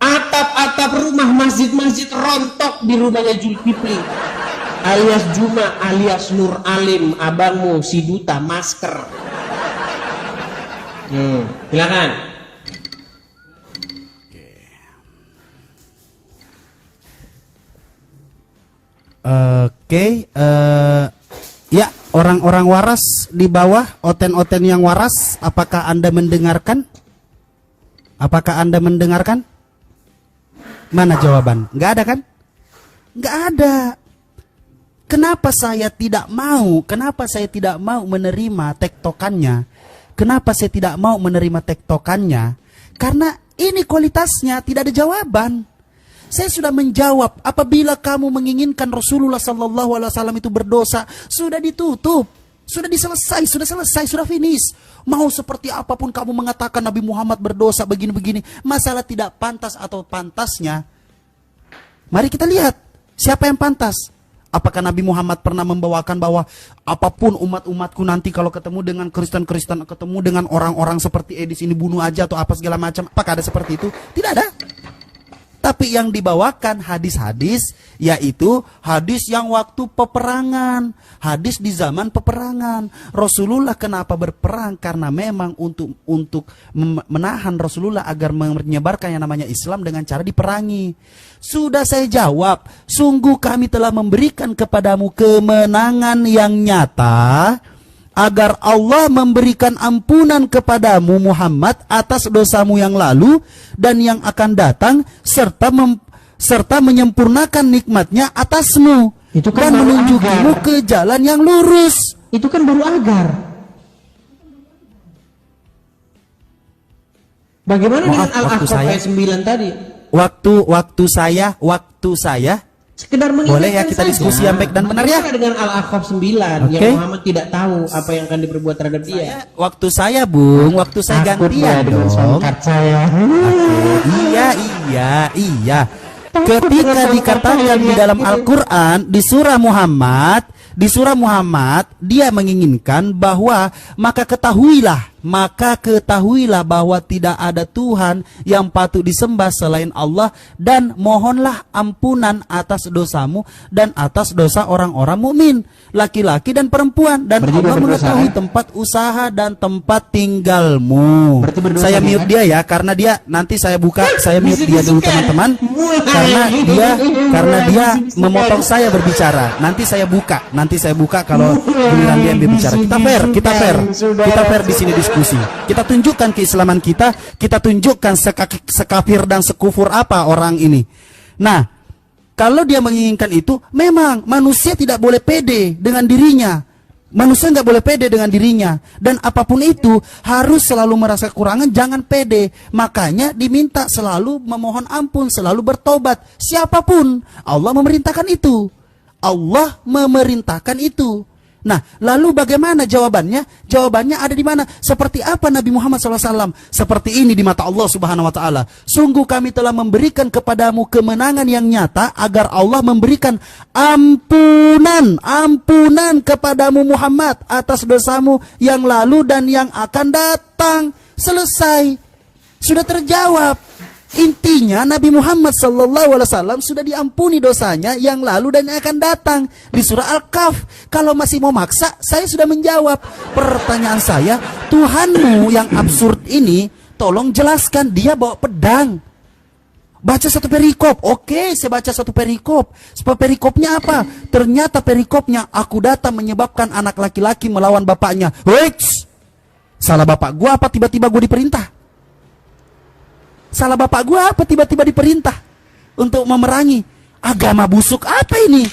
atap-atap rumah masjid-masjid rontok di rumahnya Zulkifli alias Juma alias Nur Alim, abangmu si duta masker. Silakan. Ya, orang-orang waras di bawah, oten-oten yang waras, apakah Anda mendengarkan? Apakah Anda mendengarkan? Mana jawaban? Nggak ada kan? Nggak ada. Kenapa saya tidak mau? Kenapa saya tidak mau menerima tektokannya? Kenapa saya tidak mau menerima tektokannya? Karena ini kualitasnya tidak ada jawaban. Saya sudah menjawab, apabila kamu menginginkan Rasulullah Sallallahu Alaihi Wasallam itu berdosa, sudah ditutup, sudah selesai, sudah finish. Mau seperti apapun kamu mengatakan Nabi Muhammad berdosa begini-begini, masalah tidak pantas atau pantasnya. Mari kita lihat siapa yang pantas. Apakah Nabi Muhammad pernah membawakan bahwa apapun umat-umatku nanti kalau ketemu dengan Kristen-Kristen, ketemu dengan orang-orang seperti di sini bunuh aja atau apa segala macam? Apakah ada seperti itu? Tidak ada. Tapi Tapi yang dibawakan hadis-hadis yaitu hadis yang waktu peperangan, hadis di zaman peperangan. Rasulullah kenapa berperang? Karena memang untuk menahan Rasulullah agar menyebarkan yang namanya Islam dengan cara diperangi. Sudah saya jawab, sungguh kami telah memberikan kepadamu kemenangan yang nyata agar Allah memberikan ampunan kepadamu Muhammad atas dosamu yang lalu dan yang akan datang serta menyempurnakan nikmatnya atasmu Itu kan dan baru menunjukimu agar. ke jalan yang lurus. Itu kan baru agar. Bagaimana Maaf, dengan waktu Al-Ahqaf saya- ayat 9 tadi? Waktu saya Sekedar mengingatkan boleh ya kita saja. diskusi yang baik dan benar ya. Bagaimana dengan Al-Ahqaf 9 Oke. yang Muhammad tidak tahu apa yang akan diperbuat terhadap dia? Waktu saya Bung, waktu saya gantian dong. saya. Iya. Ketika dikatakan di dalam Al-Quran di surah Muhammad dia menginginkan bahwa maka ketahuilah bahwa tidak ada Tuhan yang patut disembah selain Allah dan mohonlah ampunan atas dosamu dan atas dosa orang-orang mukmin, laki-laki dan perempuan, dan Berarti Allah dia berdosa, mengetahui ya? tempat usaha dan tempat tinggalmu. Berarti berdosa, Saya kan? mute dia ya karena dia nanti saya mute dia dulu teman-teman karena dia memotong saya berbicara. Nanti saya buka kalau giliran dia berbicara. Kita fair di sini diskusi. Kita tunjukkan keislaman kita tunjukkan sekafir dan sekufur apa orang ini. Nah, kalau dia menginginkan itu, memang manusia tidak boleh pede dengan dirinya. Manusia nggak boleh pede dengan dirinya. Dan apapun itu harus selalu merasa kekurangan, jangan pede. Makanya diminta selalu memohon ampun, selalu bertobat. Siapapun, Allah memerintahkan itu. Nah, lalu bagaimana jawabannya? Jawabannya ada di mana? Seperti apa Nabi Muhammad SAW? Seperti ini di mata Allah Subhanahu Wa Taala. Sungguh kami telah memberikan kepadamu kemenangan yang nyata agar Allah memberikan ampunan kepadamu Muhammad atas dosamu yang lalu dan yang akan datang. Selesai, sudah terjawab. Intinya Nabi Muhammad SAW sudah diampuni dosanya yang lalu dan yang akan datang di surah Al-Kahf. Kalau masih mau maksa, saya sudah menjawab. Pertanyaan saya, Tuhanmu yang absurd ini, tolong jelaskan. Dia bawa pedang. Baca satu perikop. Oke, saya baca satu perikop. Perikopnya apa? Ternyata perikopnya, aku datang menyebabkan anak laki-laki melawan bapaknya. Wait, salah bapak gua apa tiba-tiba gua diperintah? Salah bapak gue apa tiba-tiba diperintah untuk memerangi? Agama busuk apa ini?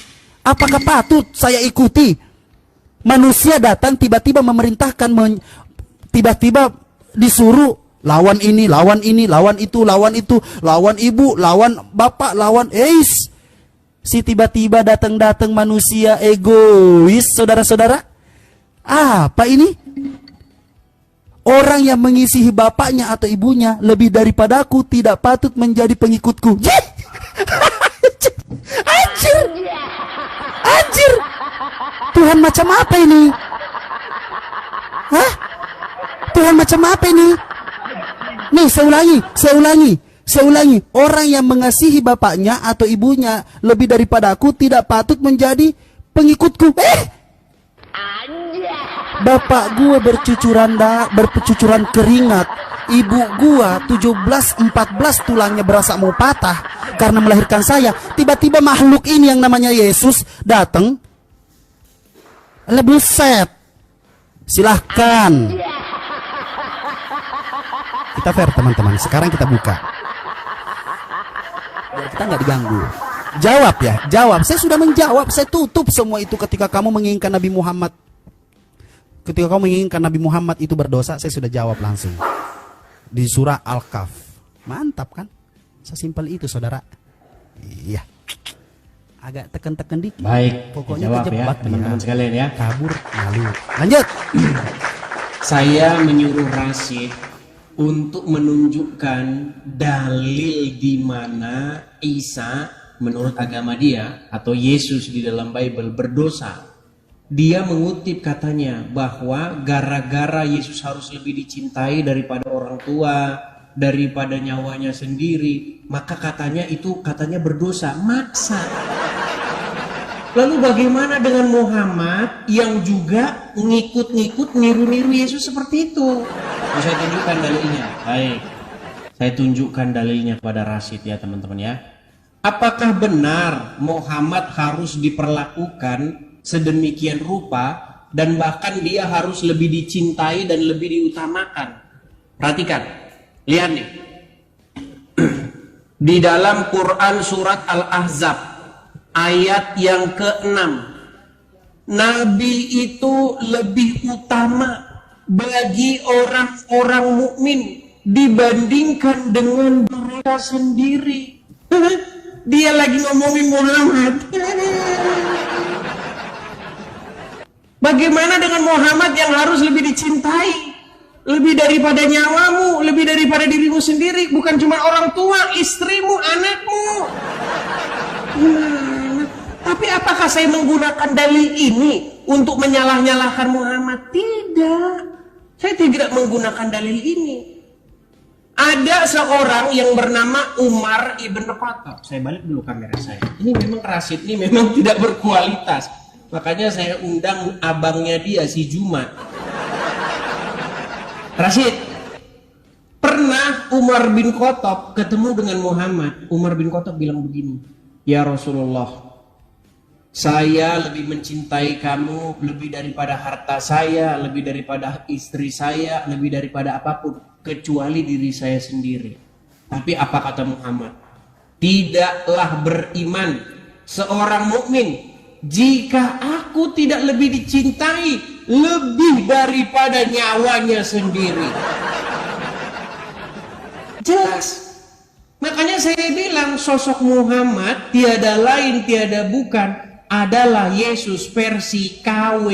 Apakah patut saya ikuti? Manusia datang tiba-tiba memerintahkan, tiba-tiba disuruh lawan ini, lawan itu, lawan ibu, lawan bapak, lawan si tiba-tiba datang manusia egois, saudara-saudara. Apa ini? Orang yang mengisihi bapaknya atau ibunya lebih daripadaku tidak patut menjadi pengikutku. Anjir. Tuhan macam apa ini? Hah? Tuhan macam apa ini? Nih, saya ulangi. Orang yang mengasihi bapaknya atau ibunya lebih daripadaku tidak patut menjadi pengikutku. Bapak gue bercucuran keringat. Ibu gue 17-14 tulangnya berasa mau patah karena melahirkan saya. Tiba-tiba makhluk ini yang namanya Yesus datang. Buset. Silahkan. Kita fair teman-teman. Sekarang kita buka. Biar kita nggak diganggu. Jawab. Saya sudah menjawab. Saya tutup semua itu ketika kamu menginginkan Nabi Muhammad. Ketika kamu menginginkan Nabi Muhammad itu berdosa, saya sudah jawab langsung. Di surah Al-Kahf. Mantap kan? Sesimpel itu, saudara. Iya. Agak tekan-tekan dikit. Baik, Pokoknya jawab ya kejebak teman-teman ya. sekalian ya. Kabur, lalu. Lanjut. Saya menyuruh Rashid untuk menunjukkan dalil di mana Isa menurut agama dia atau Yesus di dalam Bible berdosa. Dia mengutip katanya bahwa gara-gara Yesus harus lebih dicintai daripada orang tua, daripada nyawanya sendiri, maka katanya berdosa, maksa. Lalu bagaimana dengan Muhammad yang juga ngikut-ngikut niru-niru Yesus seperti itu? Saya tunjukkan dalilnya. Baik, saya tunjukkan dalilnya kepada Rashid ya teman-teman ya. Apakah benar Muhammad harus diperlakukan sedemikian rupa dan bahkan dia harus lebih dicintai dan lebih diutamakan? Perhatikan, lihat nih. Di dalam Quran surat Al-Ahzab ayat yang ke-6, Nabi itu lebih utama bagi orang-orang mukmin dibandingkan dengan mereka sendiri. Dia lagi ngomongin Muhammad. Bagaimana dengan Muhammad yang harus lebih dicintai, lebih daripada nyawamu, lebih daripada dirimu sendiri, bukan cuma orang tua, istrimu, anakmu. Tapi apakah saya menggunakan dalil ini untuk menyalah-nyalahkan Muhammad? Tidak. Saya tidak menggunakan dalil ini. Ada seorang yang bernama Umar ibn Khattab. Saya balik dulu kamera saya. Ini memang Rashid ini memang tidak berkualitas. Makanya saya undang abangnya dia, si Juma. Rashid, pernah Umar bin Khattab ketemu dengan Muhammad. Umar bin Khattab bilang begini, ya Rasulullah, saya lebih mencintai kamu lebih daripada harta saya, lebih daripada istri saya, lebih daripada apapun, kecuali diri saya sendiri. Tapi apa kata Muhammad? Tidaklah beriman seorang mukmin jika aku tidak lebih dicintai lebih daripada nyawanya sendiri. Jelas. Makanya saya bilang sosok Muhammad tiada lain tiada bukan adalah Yesus versi KW.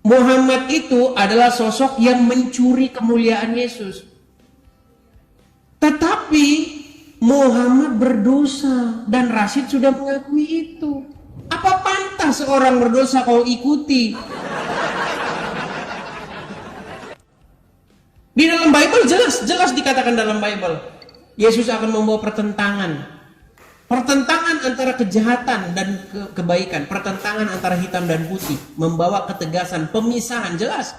Muhammad itu adalah sosok yang mencuri kemuliaan Yesus. Tetapi Muhammad berdosa dan Rashid sudah mengakui itu. Apa pantas seorang berdosa kau ikuti? Di dalam Bible jelas dikatakan dalam Bible, Yesus akan membawa pertentangan. Pertentangan antara kejahatan dan kebaikan, pertentangan antara hitam dan putih, membawa ketegasan, pemisahan, jelas.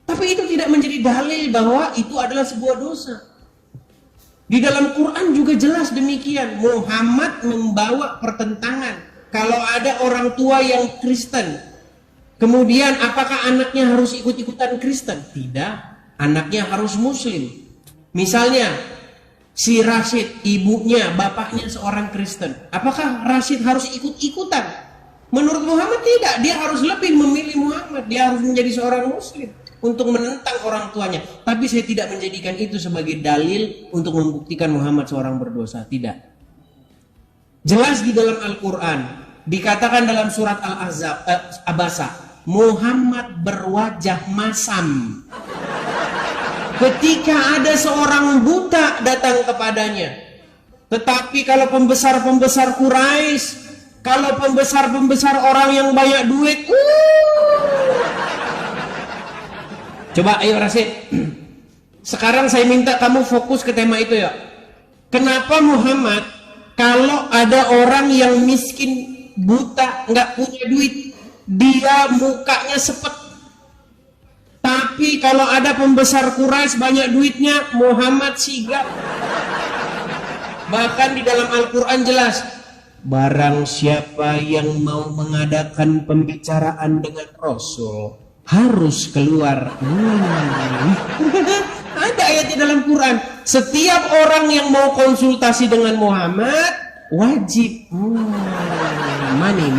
Tapi itu tidak menjadi dalil bahwa itu adalah sebuah dosa. Di dalam Quran juga jelas demikian. Muhammad membawa pertentangan. Kalau ada orang tua yang Kristen, kemudian apakah anaknya harus ikut-ikutan Kristen? Tidak, anaknya harus Muslim. Misalnya si Rashid, ibunya, bapaknya seorang Kristen, apakah Rashid harus ikut-ikutan? Menurut Muhammad tidak, dia harus lebih memilih Muhammad, dia harus menjadi seorang Muslim untuk menentang orang tuanya. Tapi saya tidak menjadikan itu sebagai dalil untuk membuktikan Muhammad seorang berdosa, tidak. Jelas di dalam Al-Quran dikatakan dalam surat Al-Ahzab, Abasa, Muhammad berwajah masam ketika ada seorang buta datang kepadanya. Tetapi kalau pembesar-pembesar Quraisy, kalau pembesar-pembesar orang yang banyak duit, coba ayo Rashid, sekarang saya minta kamu fokus ke tema itu ya. Kenapa Muhammad kalau ada orang yang miskin, buta, nggak punya duit, dia mukanya sepet? Tapi kalau ada pembesar Quraisy banyak duitnya, Muhammad sigap. Bahkan di dalam Al-Quran jelas, barang siapa yang mau mengadakan pembicaraan dengan Rasul harus keluar. Ada ayatnya dalam Quran. Setiap orang yang mau konsultasi dengan Muhammad wajib. Money.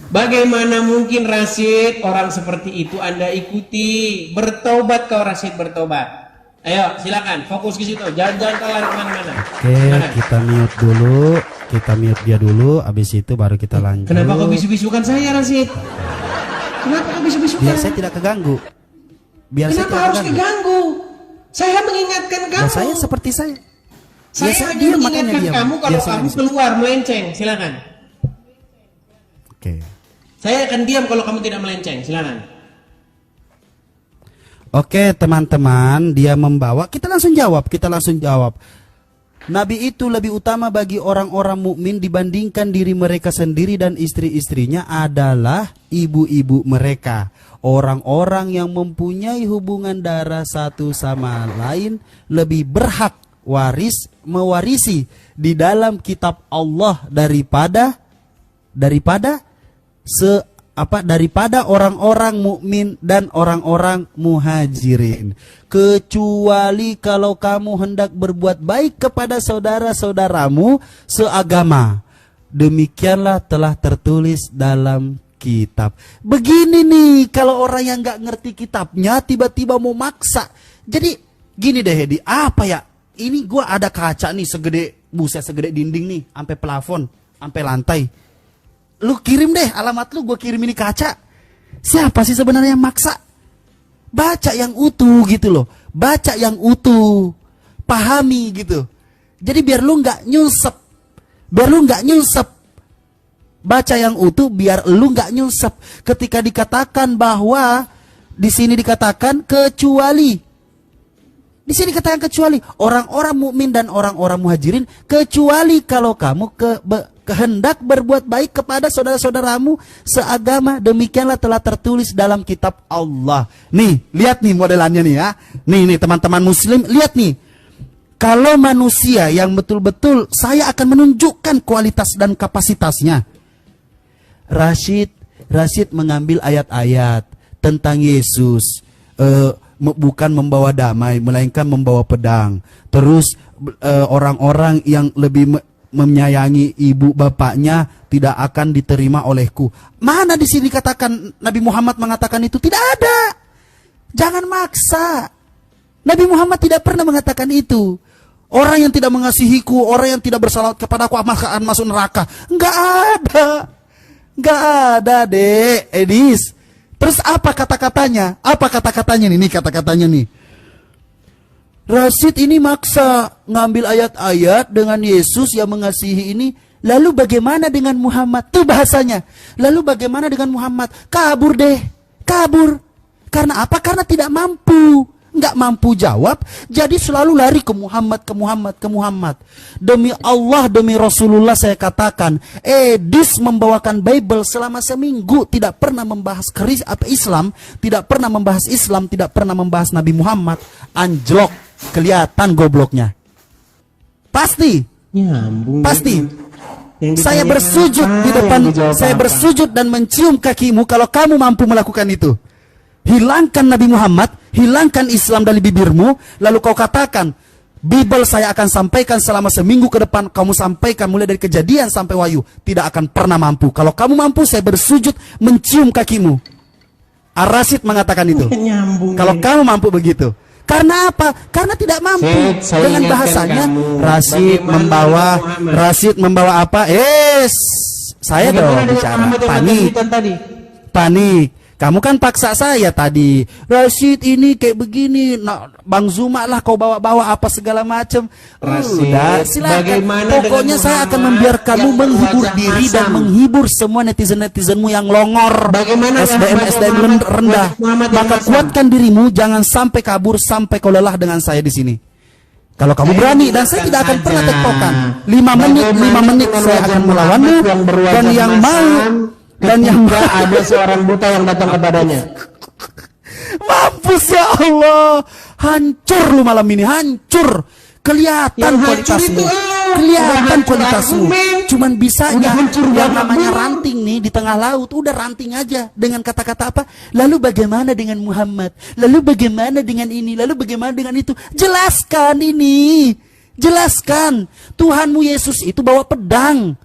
Bagaimana mungkin Rashid orang seperti itu Anda ikuti? Bertobat kau Rashid, bertobat. Ayo silakan fokus ke situ. Jangan kelar kemana-mana. Oke, kita mute dulu. Kita mute dia dulu. Abis itu baru kita lanjut. Kenapa kau bisu-bisukan saya Rashid? Kenapa kau bisu-bisukan? Biar saya tidak keganggu. Kenapa harus keganggu? Saya mengingatkan kamu. Nah, saya seperti saya. Saya hanya mengingatkan kamu kalau kamu keluar melenceng. Silakan. Oke. Saya akan diam kalau kamu tidak melenceng. Silakan. Oke teman-teman, dia membawa, kita langsung jawab. Nabi itu lebih utama bagi orang-orang mukmin dibandingkan diri mereka sendiri dan istri-istrinya adalah ibu-ibu mereka. Orang-orang yang mempunyai hubungan darah satu sama lain lebih berhak mewarisi di dalam kitab Allah daripada orang-orang mukmin dan orang-orang muhajirin, kecuali kalau kamu hendak berbuat baik kepada saudara-saudaramu seagama. Demikianlah telah tertulis dalam kitab. Begini nih, kalau orang yang nggak ngerti kitabnya tiba-tiba mau maksa. Jadi gini deh Hedi, apa ya? Ini gua ada kaca nih segede dinding nih, sampai plafon, sampai lantai. Lu kirim deh alamat lu, gue kirim ini kaca. Siapa sih sebenarnya yang maksa? Baca yang utuh gitu loh. Baca yang utuh. Pahami gitu. Jadi biar lu nggak nyusep. Baca yang utuh biar lu nggak nyusep. Ketika dikatakan bahwa di sini dikatakan kecuali. Di sini dikatakan kecuali orang-orang mukmin dan orang-orang muhajirin, kecuali kalau kamu kehendak berbuat baik kepada saudara-saudaramu seagama, demikianlah telah tertulis dalam kitab Allah. Nih, lihat nih modelannya nih ya. Nih teman-teman muslim, lihat nih. Kalau manusia yang betul-betul saya akan menunjukkan kualitas dan kapasitasnya. Rashid mengambil ayat-ayat tentang Yesus, bukan membawa damai melainkan membawa pedang. Terus orang-orang yang lebih menyayangi ibu bapaknya tidak akan diterima olehku. Mana di sini katakan Nabi Muhammad mengatakan itu? Tidak ada. Jangan maksa. Nabi Muhammad tidak pernah mengatakan itu. Orang yang tidak mengasihiku, orang yang tidak bersalawat kepadaku akan masuk neraka. Enggak ada, Dek Edis. Terus apa kata-katanya? Nih kata-katanya nih. Rashid ini maksa ngambil ayat-ayat dengan Yesus yang mengasihi ini. Lalu bagaimana dengan Muhammad? Tuh bahasanya. Lalu bagaimana dengan Muhammad? Kabur deh. Kabur. Karena apa? Karena tidak mampu. Nggak mampu jawab. Jadi selalu lari ke Muhammad. Demi Allah, demi Rasulullah saya katakan. Edis membawakan Bible selama seminggu. Tidak pernah membahas Islam. Tidak pernah membahas Islam. Tidak pernah membahas Nabi Muhammad. Anjlok. Kelihatan gobloknya. Pasti. Pasti. Saya bersujud di depan. Saya bersujud dan mencium kakimu kalau kamu mampu melakukan itu. Hilangkan Nabi Muhammad, hilangkan Islam dari bibirmu, lalu kau katakan, Bible saya akan sampaikan selama seminggu ke depan, kamu sampaikan mulai dari Kejadian sampai Wahyu, tidak akan pernah mampu. Kalau kamu mampu, saya bersujud mencium kakimu. Ar-Rashid mengatakan itu. Kalau kamu mampu begitu. Karena apa? Karena tidak mampu. Dengan bahasanya, Rashid membawa apa? Saya dong bicara. Panik. Kamu kan paksa saya tadi. Rashid ini kayak begini. Nah, Bang Zuma lah kau bawa-bawa apa segala macam. Udah, silakan. Pokoknya saya akan membiarkanmu menghibur diri dan menghibur semua netizen-netizenmu yang longor. SDM rendah. Maka kuatkan dirimu, jangan sampai kabur sampai kau lelah dengan saya di sini. Kalau kamu berani, dan saya tidak akan pernah tektokan. 5 menit saya akan melawanmu, dan yang mau dan yang ada seorang buta yang datang kepadanya. Mampus ya Allah. Hancur lu malam ini, hancur. Kelihatan kualitasmu. Kelihatan kualitasmu. Cuman bisanya yang namanya ranting nih di tengah laut. Udah ranting aja dengan kata-kata apa? Lalu bagaimana dengan Muhammad? Lalu bagaimana dengan ini? Lalu bagaimana dengan itu? Jelaskan ini. Jelaskan. Tuhanmu Yesus itu bawa pedang.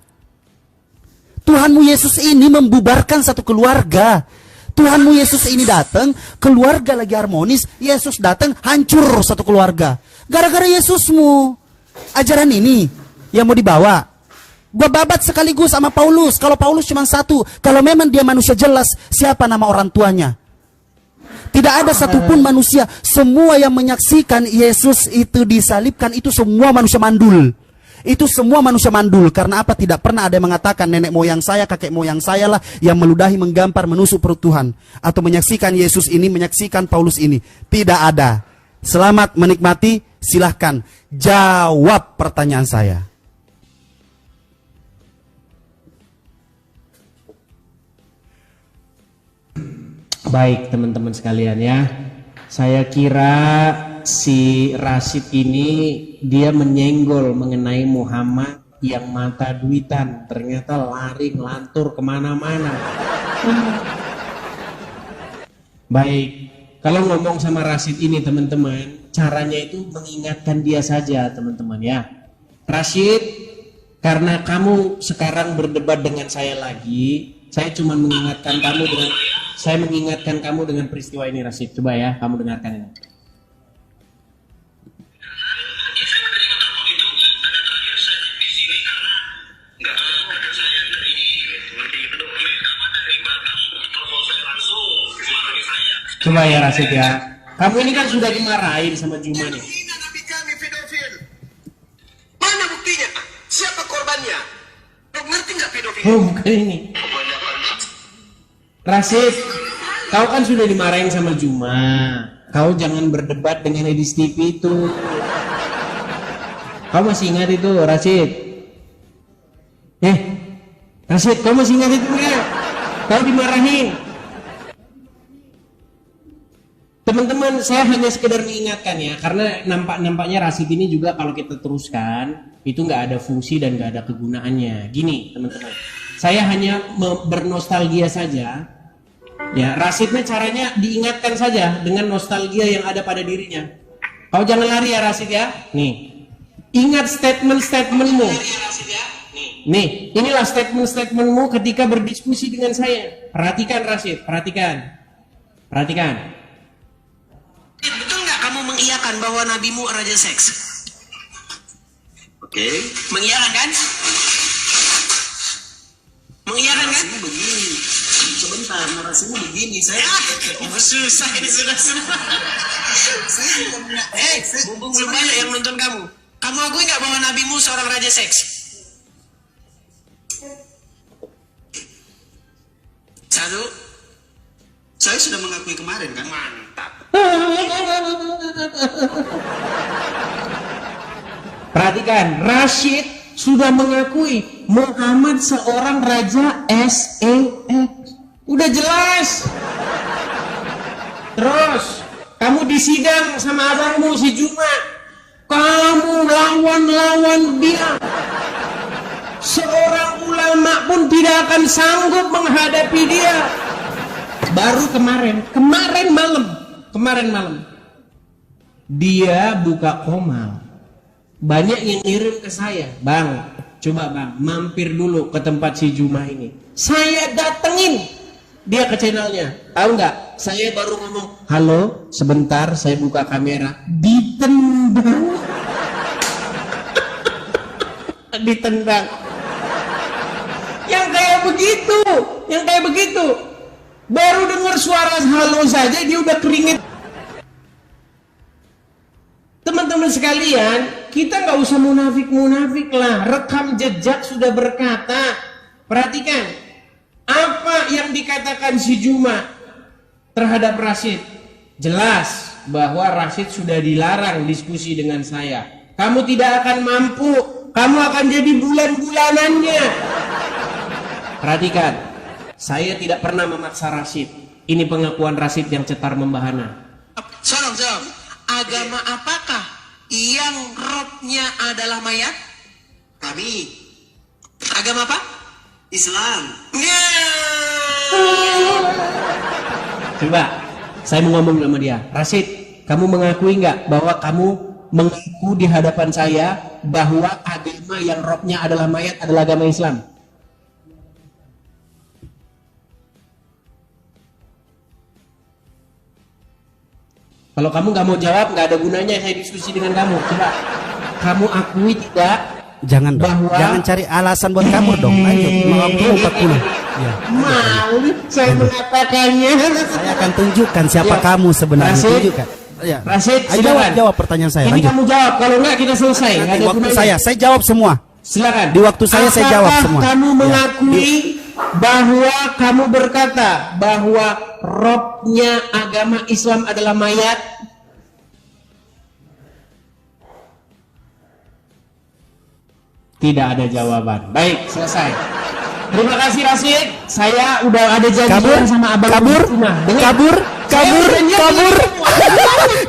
Tuhanmu Yesus ini membubarkan satu keluarga. Tuhanmu Yesus ini datang, keluarga lagi harmonis. Yesus datang, hancur satu keluarga. Gara-gara Yesusmu. Ajaran ini yang mau dibawa. Gua babat sekaligus sama Paulus. Kalau Paulus cuma satu. Kalau memang dia manusia jelas, siapa nama orang tuanya? Tidak ada satupun manusia. Semua yang menyaksikan Yesus itu disalibkan, itu semua manusia mandul. Itu semua manusia mandul. Karena apa? Tidak pernah ada yang mengatakan nenek moyang saya, kakek moyang saya lah yang meludahi, menggampar, menusuk perut Tuhan. Atau menyaksikan Yesus ini, menyaksikan Paulus ini. Tidak ada. Selamat menikmati, silahkan jawab pertanyaan saya. Baik teman-teman sekalian ya. Saya kira si Rashid ini dia menyenggol mengenai Muhammad yang mata duitan, ternyata lari ngelantur kemana-mana. Baik, kalau ngomong sama Rashid ini teman-teman, caranya itu mengingatkan dia saja teman-teman ya. Rashid, karena kamu sekarang berdebat dengan saya lagi, saya cuma mengingatkan kamu dengan peristiwa ini Rashid. Coba ya, kamu dengarkan ini. Coba ya Rashid ya. Kamu ini kan sudah dimarahin sama Juma nih. Nabi kami pedofil. Mana buktinya? Siapa korbannya? Lo ngerti nggak pedofil? Oh, bukan ini. Rashid, kau kan sudah dimarahin sama Juma. Kau jangan berdebat dengan Edis TV itu. Kau masih ingat itu, Rashid? Rashid, kau masih ingat itu nggak? Kau dimarahin. Teman-teman, saya hanya sekedar mengingatkan ya, karena nampaknya Rashid ini juga kalau kita teruskan itu nggak ada fungsi dan nggak ada kegunaannya. Gini, teman-teman, saya hanya bernostalgia saja. Ya, Rashidnya caranya diingatkan saja dengan nostalgia yang ada pada dirinya. Kau jangan lari ya Rashid ya. Nih, ingat statement-statementmu. Nih, inilah statement-statementmu ketika berdiskusi dengan saya. Perhatikan Rashid, perhatikan. Betul nggak kamu mengiyakan bahwa nabimu raja seks? Oke. Mengiyakan kan? Mengiyakan kan? Begini. Sebentar, narasimu begini. Saya susah ini sudah. Belum banyak yang nonton kamu. Kamu akui nggak bahwa nabimu seorang raja seks? Satu. Saya sudah mengakui kemarin kan? Mantap. Perhatikan, Rashid sudah mengakui Muhammad seorang raja SEX. Udah jelas. Terus, kamu disidang sama abangmu si Juma. Kamu lawan dia. Seorang ulama pun tidak akan sanggup menghadapi dia. Baru kemarin malam dia buka komal. Banyak yang ngirim ke saya, Bang, coba Bang mampir dulu ke tempat si Juma ini. Saya datengin dia ke channelnya. Tahu nggak? Saya baru ngomong, halo, sebentar saya buka kamera. Ditendang. Ditendang. Yang kayak begitu. Baru dengar suara halo saja dia udah keringet. Teman-teman sekalian, kita nggak usah munafik lah. Rekam jejak sudah berkata. Perhatikan apa yang dikatakan si Juma terhadap Rashid. Jelas bahwa Rashid sudah dilarang diskusi dengan saya. Kamu tidak akan mampu. Kamu akan jadi bulan-bulanannya. Perhatikan, saya tidak pernah memaksa Rashid. Ini pengakuan Rashid yang cetar membahana. Sorong. Agama apakah yang robnya adalah mayat? Kami. Agama apa? Islam. Coba, saya mau ngomong sama dia. Rashid, kamu mengakui nggak bahwa kamu mengaku di hadapan saya bahwa agama yang robnya adalah mayat adalah agama Islam? Kalau kamu nggak mau jawab, nggak ada gunanya saya diskusi dengan kamu. Coba, kamu akui tidak? Jangan dong, bahwa... jangan cari alasan buat kabur dong. Ayo, mau 40. Ya. Malu saya mengatakannya. Saya akan tunjukkan siapa Ya. kamu sebenarnya. Rashid, Tunjukkan. Ya. Rasid, Ayo silakan. jawab pertanyaan saya. Ini Lanjut. kamu jawab, kalau enggak kita selesai. Nanti Nggak ada waktu gunanya. saya jawab semua. Silakan. Di waktu saya jawab semua. Apakah kamu Ya. mengakui bahwa kamu berkata bahwa robnya agama Islam adalah mayat? Tidak ada jawaban. Baik, selesai. Terima kasih Rasid. Saya udah ada janjian Kabur, sama abang kabur, Cina. kabur, kabur.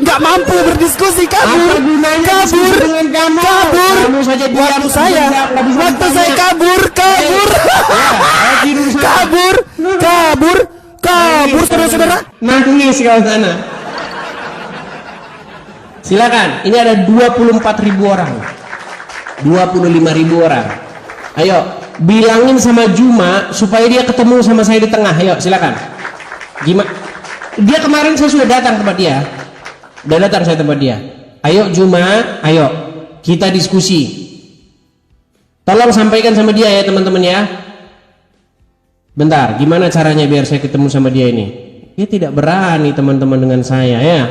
Nggak mampu berdiskusi, kabur, Apa gunanya kabur, diskusi dengan kamu? kabur. Kamu saja diam, Waktu saya, nggak bisa waktu saya bertanya. kabur, kabur, tidur sana. kabur, kabur, kabur, saudara-saudara. Nangis kau sana. Silakan. Ini ada 24.000 orang. 25.000 orang. Ayo, bilangin sama Juma supaya dia ketemu sama saya di tengah. Ayo, silakan. Gimana? Dia kemarin saya sudah datang tempat dia. Udah datang saya tempat dia. Ayo Juma, ayo kita diskusi. Tolong sampaikan sama dia ya teman-teman ya. Bentar, gimana caranya biar saya ketemu sama dia ini? Dia tidak berani teman-teman dengan saya ya.